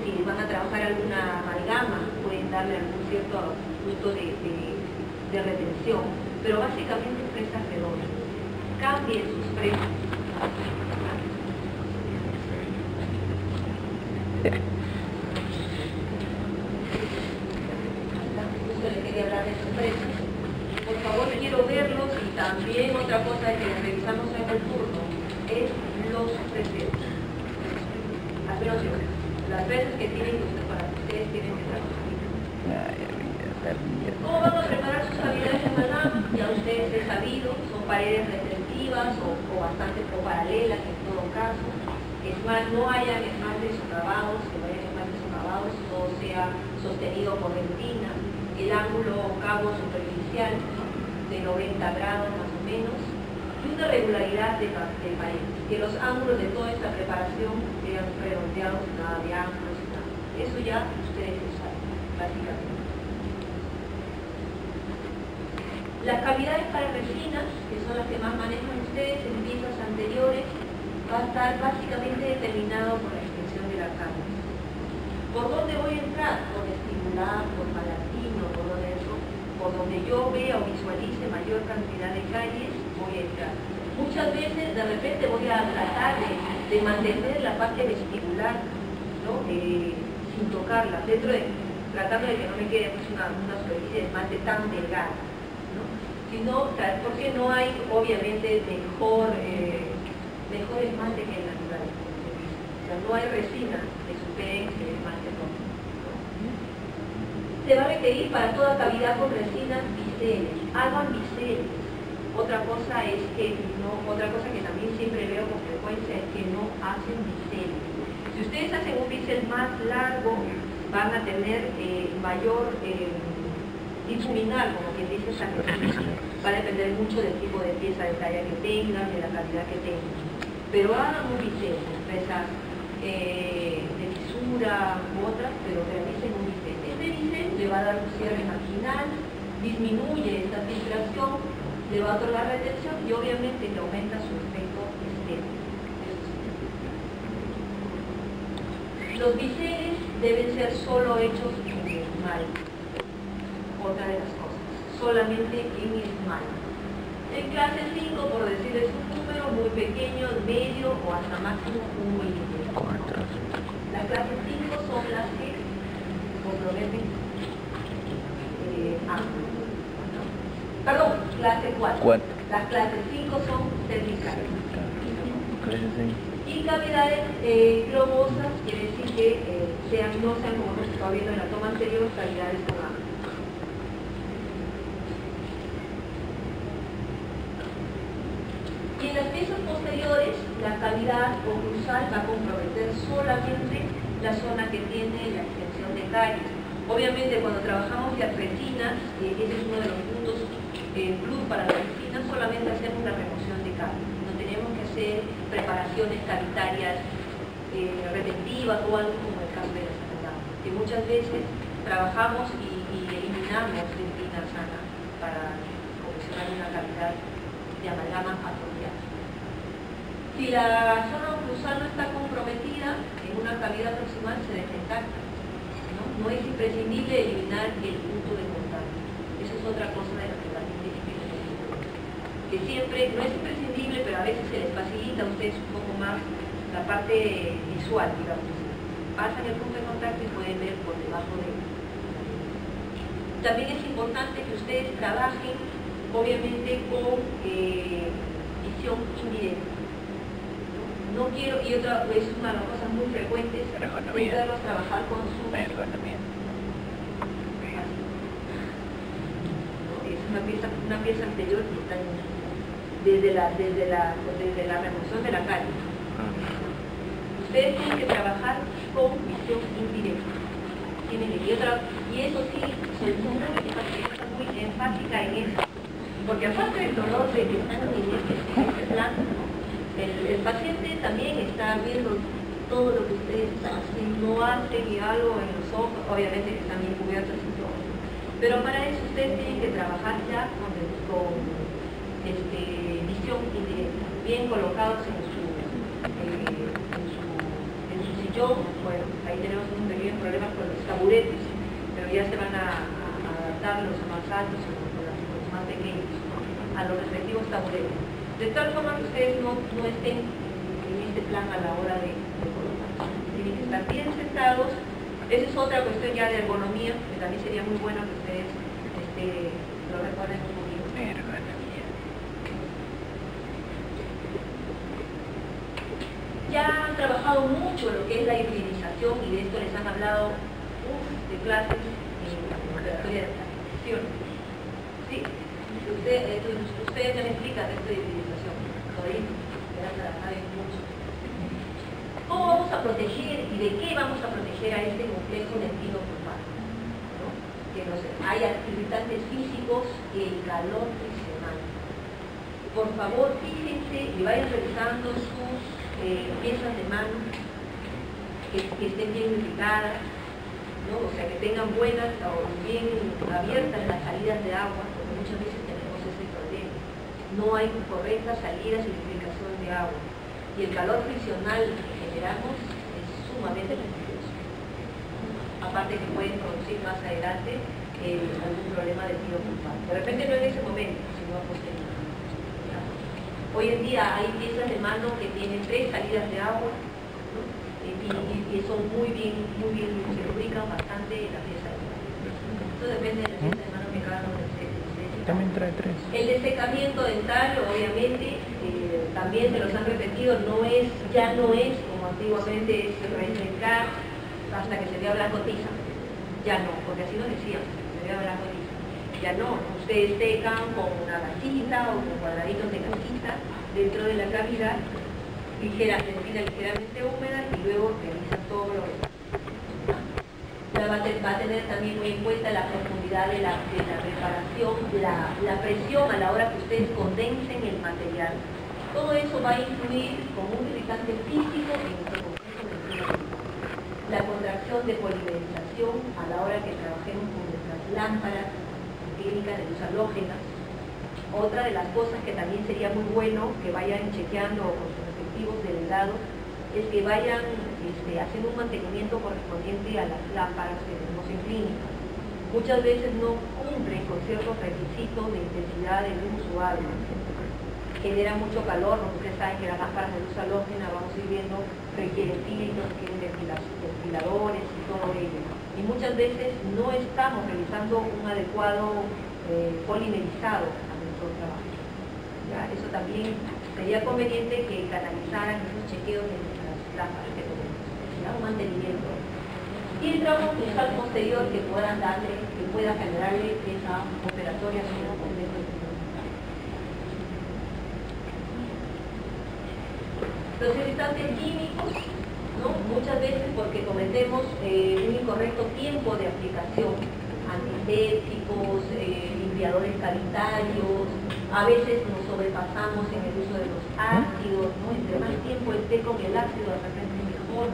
[SPEAKER 1] Si van a trabajar alguna amalgama, pueden darle algún cierto punto de retención, pero básicamente fresas redondas. Cambien sus fresas. Yo les quería hablar de sus fresas. Por favor, quiero verlos y también otra cosa que revisamos en el turno es los freseros. Atención, las fresas que tienen para ustedes tienen que trabajar. ¿Cómo van a preparar sus cavidades en Madame? Ya ustedes han sabido, son paredes retentivas o bastante paralelas en todo caso. Es más, no hayan esmaltes socavados, que vayan esmaltes socavados, todo sea sostenido por dentina. El ángulo cabo superficial de 90 grados más o menos y una regularidad de paredes. Que los ángulos de toda esta preparación sean redondeados, nada de ángulos, nada. Eso ya ustedes lo saben, básicamente. Las cavidades para resinas, que son las que más manejan ustedes en piezas anteriores, va a estar básicamente determinado por la extensión de la carne. ¿Por dónde voy a entrar? Por vestibular, por palatino, por donde yo vea o visualice mayor cantidad de calles, voy a entrar. Muchas veces, de repente, voy a tratar de mantener la parte vestibular, ¿no? Sin tocarla, tratando de que no me quede pues, una superficie de esmalte tan delgada, ¿no? Sino, porque no hay, obviamente, mejor esmalte que el natural. O sea, no hay resina que supere el esmalte rojo, ¿no? Se va a requerir para toda cavidad con resinas biseles. Hagan biseles. Otra cosa que también siempre veo con frecuencia es que no hacen biseles. Si ustedes hacen un bisel más largo, van a tener mayor difuminar, como quien dice esta resina. Va a depender mucho del tipo de pieza de talla que tengan, de la calidad que tengan. Pero hagan un bisel, empresas de fisura u otras, pero realicen un bisel. Este bisel le va a dar un cierre marginal, disminuye esta filtración, le va a otorgar retención y obviamente le aumenta su efecto estético. Los biseles deben ser solo hechos en esmalte. Otra de las cosas, solamente en esmalte. En clase 5, por decirles un número muy pequeño, medio o hasta máximo 1 milímetro. Las clases 5 son las que comprometen Perdón, clase 4. Las clases 5 son cervicales. Y cavidades globosas quiere decir que no sean como nos estaba viendo en la toma anterior, cavidades con agua. Y en las piezas posteriores, la cavidad oclusal va a comprometer solamente la zona que tiene la extensión de calles. Obviamente cuando trabajamos ya resinas, ese es uno de los puntos plus para la resina, solamente hacemos la remoción de calles. No tenemos que hacer preparaciones cavitarias retentivas o algo como el caso de la sanidad, que muchas veces trabajamos y eliminamos resina sana para confeccionar una cavidad de amalgama apropiada. Si la zona oclusal no está comprometida, en una cavidad proximal se descontacta. No es imprescindible eliminar el punto de contacto. Eso es otra cosa de la que también tienen que tener. Que siempre, no es imprescindible, pero a veces se les facilita a ustedes un poco más la parte visual, digamos. Pasan el punto de contacto y pueden ver por debajo de él. También es importante que ustedes trabajen, obviamente, con visión indirecta. No quiero, y otra es una de las cosas muy frecuentes, intentarlos trabajar con su... Es una pieza anterior que está desde la remoción de la calle. Ustedes tienen que trabajar con visión indirecta. Y eso sí, soy muy enfática en eso. Porque aparte del dolor de que están en este plan, el paciente también está viendo todo lo que ustedes hacen, no hacen y algo en los ojos, obviamente que están bien cubiertos y todo. Pero para eso ustedes tienen que trabajar ya con visión indirecta, bien colocados en su sillón. Bueno, ahí tenemos un pequeño problema con los taburetes, pero ya se van a adaptar los más altos o los más pequeños a los respectivos taburetes. De tal forma que ustedes no estén en este plan a la hora de colocar. Tienen que estar bien sentados. Esa es otra cuestión ya de ergonomía, que también sería muy bueno que ustedes lo recuerden un poquito. Ya han trabajado mucho lo que es la hibridización y de esto les han hablado de clases en la preparatoria de planificación. ¿Sí? Ustedes ya me explican esto de hibridización. Todavía saben mucho. ¿Cómo vamos a proteger y de qué vamos a proteger a este complejo nervino pulmonar? ¿No? Que haya irritantes físicos y el calor friccional. Por favor, fíjense y vayan revisando sus piezas de mano que estén bien lubricadas, ¿no? O sea, que tengan buenas o bien abiertas las salidas de agua, porque muchas veces tenemos ese problema. No hay correctas salidas y lubricación de agua. Y el calor friccional que generamos es sumamente peligroso. aparte que pueden producir más adelante algún problema de tiro pulpar. De repente no en ese momento, sino a posteriori. Hoy en día hay piezas de mano que tienen 3 salidas de agua, ¿no? y son muy bien, se lubrican bastante la pieza de mano. Eso depende de la pieza de mano que cada uno necesite.
[SPEAKER 2] También trae 3.
[SPEAKER 1] El desecamiento dental, obviamente, también se los han repetido, ya no es como antiguamente, es resecar hasta que se vea blanco tiza. Ya no, porque así nos decían, se vea blanco tiza. Ya no, ustedes secan con una gasita o con cuadraditos de gasita dentro de la cavidad, ligeramente húmeda, y luego realizan todo lo demás. Va a tener también muy en cuenta la profundidad de la preparación, la presión a la hora que ustedes condensen el material. Todo eso va a influir como un irritante físico en nuestro proceso de tiro. La contracción de polimerización a la hora que trabajemos con nuestras lámparas técnicas de luz halógena. Otra de las cosas que también sería muy bueno que vayan chequeando con sus respectivos delegados es que vayan haciendo un mantenimiento correspondiente a las lámparas que tenemos en clínica. Muchas veces no cumplen con ciertos requisitos de intensidad de luz o algo. Genera mucho calor, ustedes saben que las lámparas de luz halógena, vamos a ir viendo, requieren filtros, requieren ventiladores y todo ello. Y muchas veces no estamos realizando un adecuado polimerizado a nuestro trabajo. ¿Ya? Eso también sería conveniente que canalizaran esos chequeos de nuestras lámparas que tenemos, ¿ya? Un mantenimiento. Y el trabajo cruzal posterior que puedan darle, que pueda generarle esa operatoria sobre el completo. Los irritantes químicos, ¿no? Muchas veces porque cometemos un incorrecto tiempo de aplicación, antisépticos, limpiadores cavitarios, a veces nos sobrepasamos en el uso de los ácidos, ¿no? Entre más tiempo esté con el ácido, de repente mejor.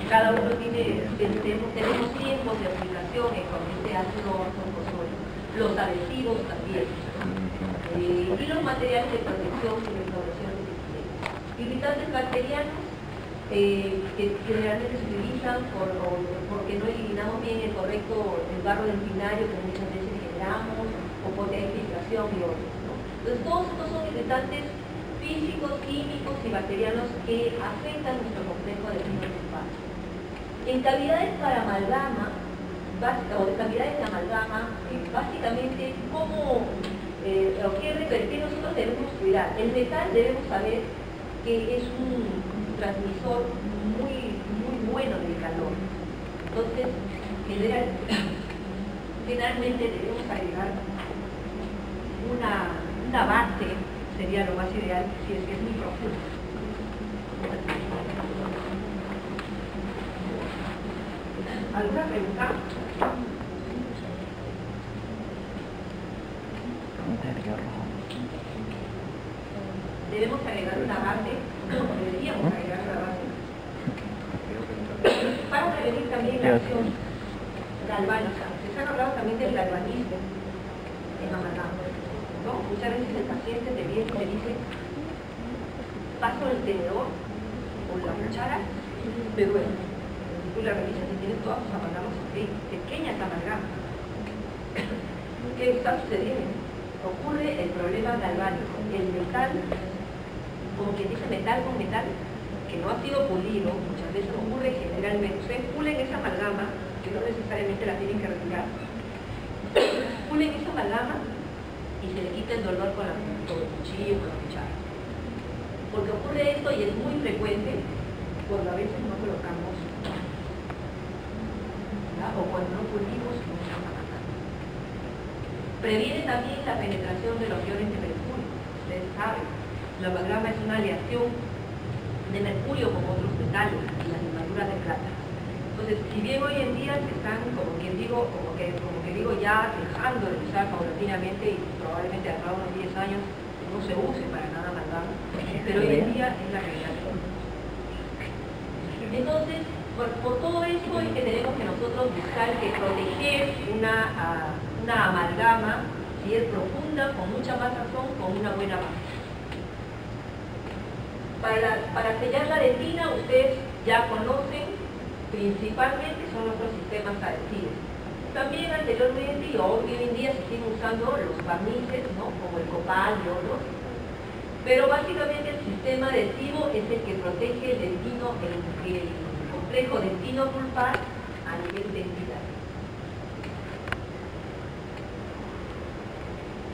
[SPEAKER 1] Cada uno tenemos tiempos de aplicación con este ácido ortofosfórico. Los adhesivos también. Y los materiales de protección y restauración de irritantes bacterianos que generalmente se utilizan porque no eliminamos bien el barro del binario que muchas veces generamos, o porque hay filtración y otros, ¿no? Entonces todos estos son irritantes físicos, químicos y bacterianos que afectan nuestro complejo de tiro pulpar. En cavidades para amalgama, o de cavidades de amalgama, básicamente qué nosotros debemos cuidar. El metal debemos saber que es un transmisor muy bueno del calor. Entonces, generalmente debemos agregar una base, sería lo más ideal, si es que es muy profundo. ¿Alguna pregunta? Debemos agregar una base, deberíamos agregar una base, para prevenir también la acción galvánica. Se han hablado también del galvanismo en amalgama, ¿no? Muchas veces el paciente te viene y te dice, paso el tenedor o la cuchara, pero bueno, tú la revisas y tienes todas sus amalgamas pequeñas amalgamas. ¿Qué está sucediendo? Ocurre el problema galvánico. El metal, como quien dice metal con metal, que no ha sido pulido, muchas veces ocurre generalmente. Ustedes pulen esa amalgama, que no necesariamente la tienen que retirar, pulen esa amalgama y se le quita el dolor con el cuchillo, con la cuchara. Porque ocurre esto y es muy frecuente cuando a veces no colocamos, ¿verdad? O cuando no pulimos nuestra amalgama. Previene también la penetración de los iones de mercurio. Ustedes saben, la amalgama es una aleación de mercurio con otros metales y las limaduras de plata. Entonces, si bien hoy en día se están, como que digo, ya dejando de usar paulatinamente, y probablemente a cada unos 10 años no se use para nada amalgama, pero hoy en día es la realidad. Entonces, por todo esto es que tenemos que nosotros buscar que proteger una amalgama, si es profunda, con mucha más razón, con una buena base. Para sellar la dentina, ustedes ya conocen, principalmente son son nuestros sistemas adhesivos. También anteriormente y hoy en día se siguen usando los barnices, ¿no? Como el copal y otros. Pero básicamente el sistema adhesivo es el que protege el dentino, el complejo dentino-pulpar a nivel dental.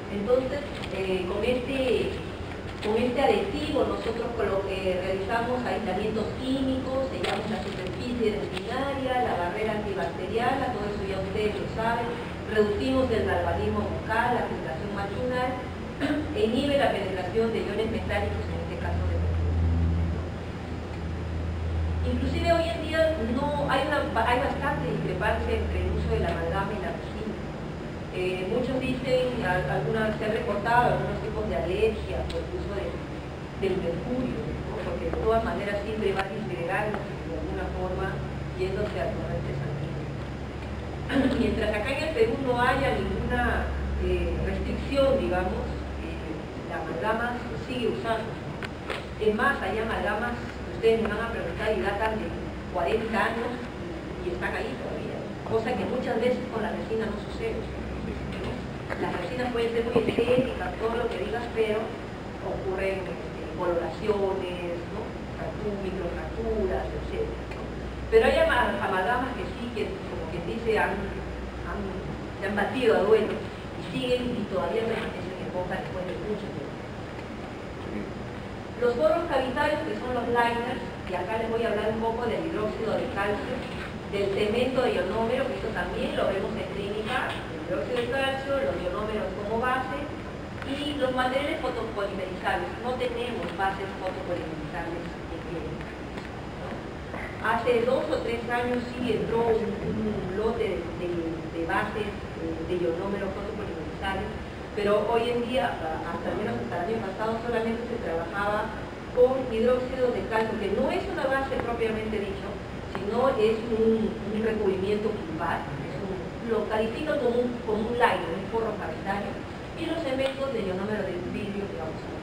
[SPEAKER 1] Entonces, con este adhesivo nosotros realizamos aislamientos químicos, sellamos la superficie dentinaria, la barrera antibacterial, todo eso ya ustedes lo saben, reducimos el galvanismo bucal, la filtración maxilar, e inhibe la penetración de iones metálicos, en este caso de mercurio. Inclusive hoy en día hay bastante discrepancia entre el uso de la amalgama y la resina. Muchos dicen, se han reportado algunos tipos de alergia por el uso del mercurio, ¿no? Porque de todas maneras siempre va a disgregarnos de alguna forma yéndose al torrente sanguíneo. Mientras acá en el Perú no haya ninguna restricción, digamos, la amalgama se sigue usando. Es más, hay amalgamas que ustedes me van a preguntar y datan de 40 años y están ahí todavía, cosa que muchas veces con la resina no sucede. Las resinas pueden ser muy estéticas, todo lo que digas, pero ocurren coloraciones, ¿no? Microfracturas, etc. ¿no? Pero hay amalgamas que sí, que como quien dice, se han batido a duelo y siguen y todavía permanecen en boca después de mucho tiempo. Los poros cavitarios, que son los liners, y acá les voy a hablar un poco del hidróxido de calcio, del cemento de ionómero, que esto también lo vemos en clínica, el hidróxido de calcio, los ionómeros como base, y los materiales fotopolimerizables. No tenemos bases fotopolimerizables en clínica, ¿no? Hace 2 o 3 años sí entró un lote de bases de ionómeros fotopolimerizables, pero hoy en día, hasta al menos hasta el año pasado, solamente se trabajaba con hidróxido de calcio, que no es una base propiamente dicho, sino es un recubrimiento pulpar, lo califican como un liner, un forro cavitario, y los cementos de ionómero de vidrio que vamos a ver.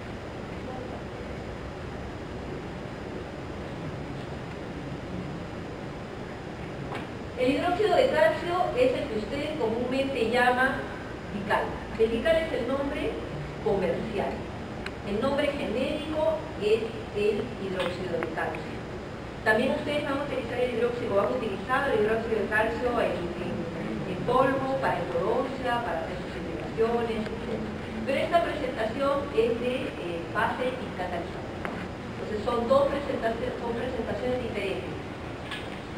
[SPEAKER 1] El hidróxido de calcio es el que ustedes comúnmente llaman Vical. El Vical es el nombre comercial. El nombre genérico es el hidróxido de calcio. También ustedes van a utilizar el hidróxido de calcio en polvo, para endodoncia, para hacer sus integraciones, etc. Pero esta presentación es de fase y catalizador. Entonces son dos presentaciones diferentes.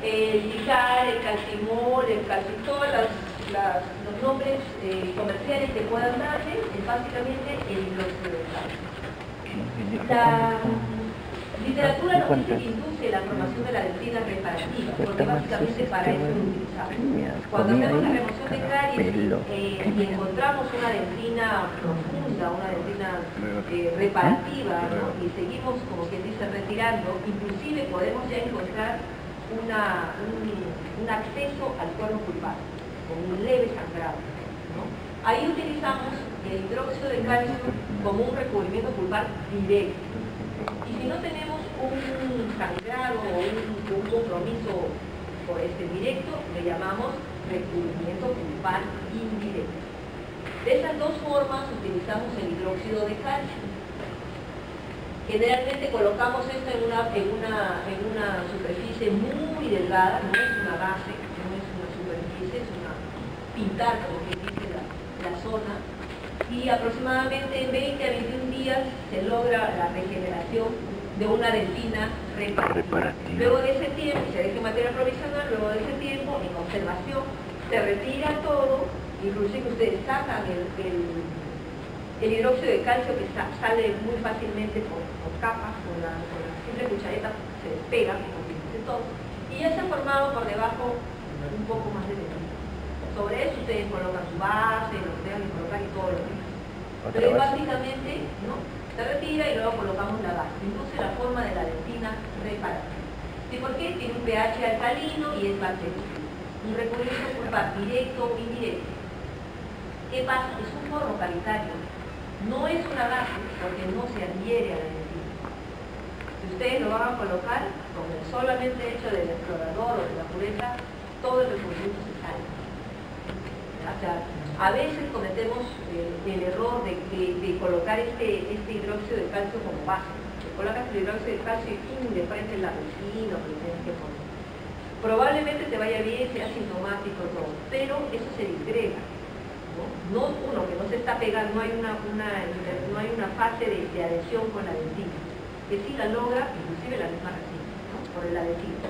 [SPEAKER 1] El Vical, el calcimol, el calcitol, los nombres comerciales que puedan darle es básicamente el hidróxido de calcio. La literatura nos dice que induce la formación de la dentina reparativa, porque básicamente para eso lo utilizamos. Cuando hacemos la remoción de caries y encontramos una dentina profunda, una dentina reparativa, ¿no? Y seguimos, como quien dice, retirando, inclusive podemos ya encontrar un acceso al cuerno pulpar, con un leve sangrado, ¿no? Ahí utilizamos el hidróxido de calcio como un recubrimiento pulpar directo. Y si no tenemos un sangrado o un compromiso directo, le llamamos recubrimiento pulpar indirecto. De esas dos formas utilizamos el hidróxido de calcio. Generalmente colocamos esto en una superficie muy delgada, no es una base, no es una superficie, es una pintar, como que dice la zona, y aproximadamente en 20 a 21 días se logra la regeneración de una dentina reparativa. Luego de ese tiempo, se deja en materia provisional, luego de ese tiempo, en observación, se retira todo, inclusive ustedes sacan el hidróxido de calcio que sale muy fácilmente por capas, con la simple cuchareta se despega, como dice todo, y ya se ha formado por debajo un poco más de dentina. Sobre eso ustedes colocan su base, lo que tengan que colocar y todo lo demás. Pero es básicamente, ¿no? Se retira y luego colocamos la base. Entonces la forma de la dentina reparativa. ¿Y por qué? Tiene un pH alcalino y es bacteriano. Un recubrimiento pulpar directo o indirecto. ¿Qué pasa? Es un forro cavitario. No es una base porque no se adhiere a la dentina. Si ustedes lo van a colocar con el solamente hecho del explorador o de la pureza, todo el recubrimiento se sale. O sea, a veces cometemos el error de colocar este hidróxido de calcio como base. Te colocas el hidróxido de calcio y de frente la resina, lo tienes que poner. Probablemente te vaya bien, sea sintomático todo, pero eso se disgrega. No, uno que no se está pegando, no hay una fase de adhesión con la dentina, que sí la logra, inclusive la misma resina, ¿no? Por el adhesivo.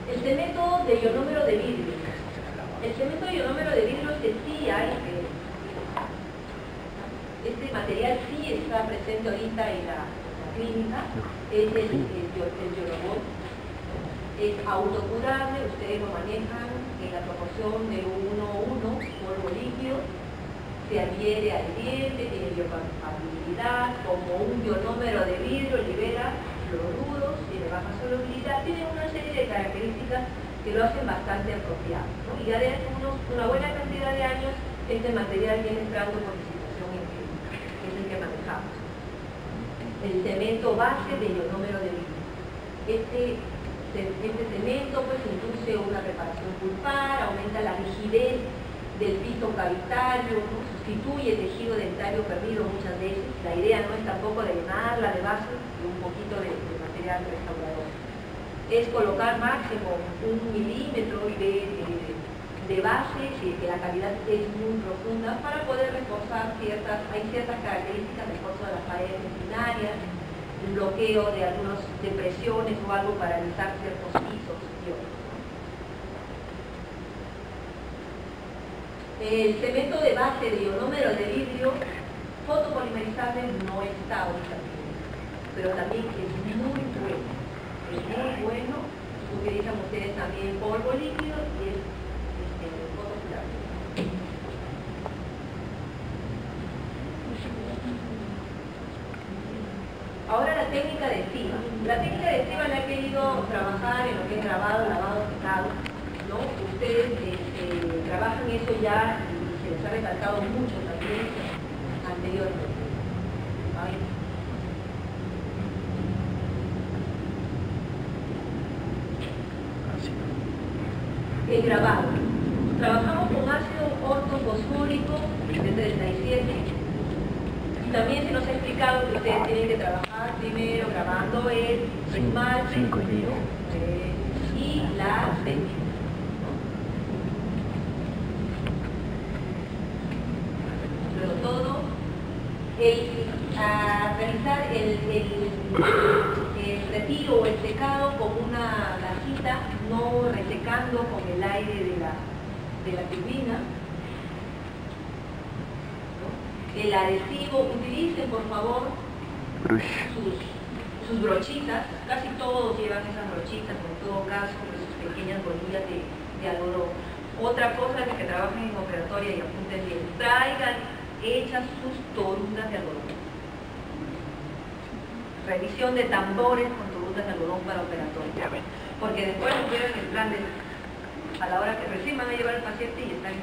[SPEAKER 1] El cemento de ionómero de vidrio. El cemento de ionómero de vidrio sí hay, este material sí está presente ahorita en la clínica, es el Yorobol, es autocurable, ustedes lo manejan en la proporción de 1:1, polvo líquido, se adhiere al diente, tiene biocompatibilidad, como un ionómero de vidrio, libera fluoruros, tiene baja solubilidad, tiene una serie de características que lo hacen bastante apropiado, ¿no? Y ya desde una buena cantidad de años este material viene entrando por licitación en clínica, que es el que manejamos. El cemento base de ionómero de vidrio. Este cemento pues induce una reparación pulpar, aumenta la rigidez del piso cavitario, ¿no? Sustituye tejido dentario perdido muchas veces. La idea no es tampoco de llenarla de base y un poquito de material restaurador. Es colocar máximo 1 milímetro de base, si la cavidad es muy profunda, para poder reforzar hay ciertas características de refuerzo de las paredes dentinarias, el bloqueo de algunas depresiones o algo para alisar ciertos pisos y otros. El cemento de base de ionómero de vidrio fotopolimerizable no está ahorita, pero también es muy bueno. Es muy bueno. Utilizan ustedes también polvo líquido y es fotocurable. Ahora la técnica de estiva. La técnica de estiva la he querido trabajar en lo que es grabado, lavado, secado, ¿no? Ustedes trabajan eso ya y se les ha recalcado mucho también anteriormente. ¿Vale? El grabado. Trabajamos con ácido ortofosfórico de 37. Y también se nos ha explicado que ustedes tienen que trabajar primero grabando el esmalte y la técnica. Luego todo, realizar el retiro o el secado con una gasita, no resecando con el aire de la turbina. El adhesivo, utilicen por favor sus brochitas, casi todos llevan esas brochitas, en todo caso, sus pequeñas bolillas de algodón. Otra cosa es que trabajen en operatoria y apunten bien, traigan hechas sus torunas de algodón. Revisión de tambores con torunas de algodón para operatoria, porque después nos quedan el plan a la hora que recién van a llevar al paciente y están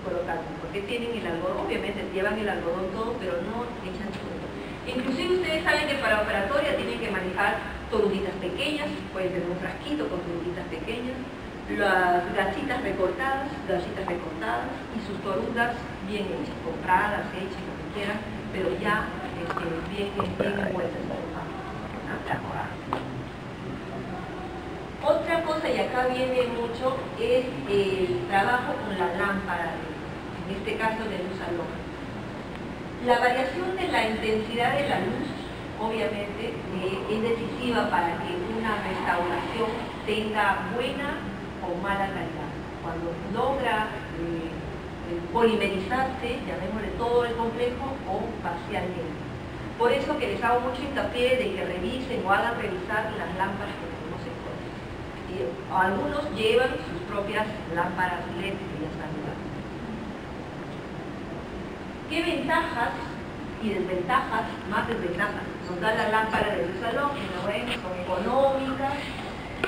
[SPEAKER 1] colocando, porque tienen el algodón, obviamente llevan el algodón todo, pero no echan todo. Inclusive ustedes saben que para operatoria tienen que manejar toruditas pequeñas, pueden tener un frasquito con toruditas pequeñas, las gasitas recortadas y sus torudas bien hechas, compradas, hechas, lo que quieran, pero ya bien envueltas. Otra cosa, y acá viene mucho, es el trabajo con la lámpara, en este caso de luz halógena. La variación de la intensidad de la luz, obviamente, es decisiva para que una restauración tenga buena o mala calidad. Cuando logra polimerizarse, llamémosle todo el complejo, o parcialmente. Por eso que les hago mucho hincapié de que revisen o hagan revisar las lámparas que tenemos en coche. Algunos llevan sus propias lámparas LED que ya están llevando. ¿Qué ventajas y desventajas, más desventajas, nos da la lámpara de luz halógena? Bueno, son económicas,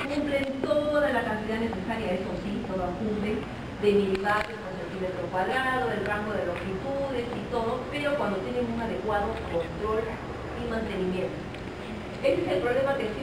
[SPEAKER 1] cumplen toda la cantidad necesaria, eso sí, todas cumplen, de milivatios por centímetro cuadrado, el rango de longitud, luces y todo, pero cuando tienen un adecuado control y mantenimiento. Ese es el problema que siempre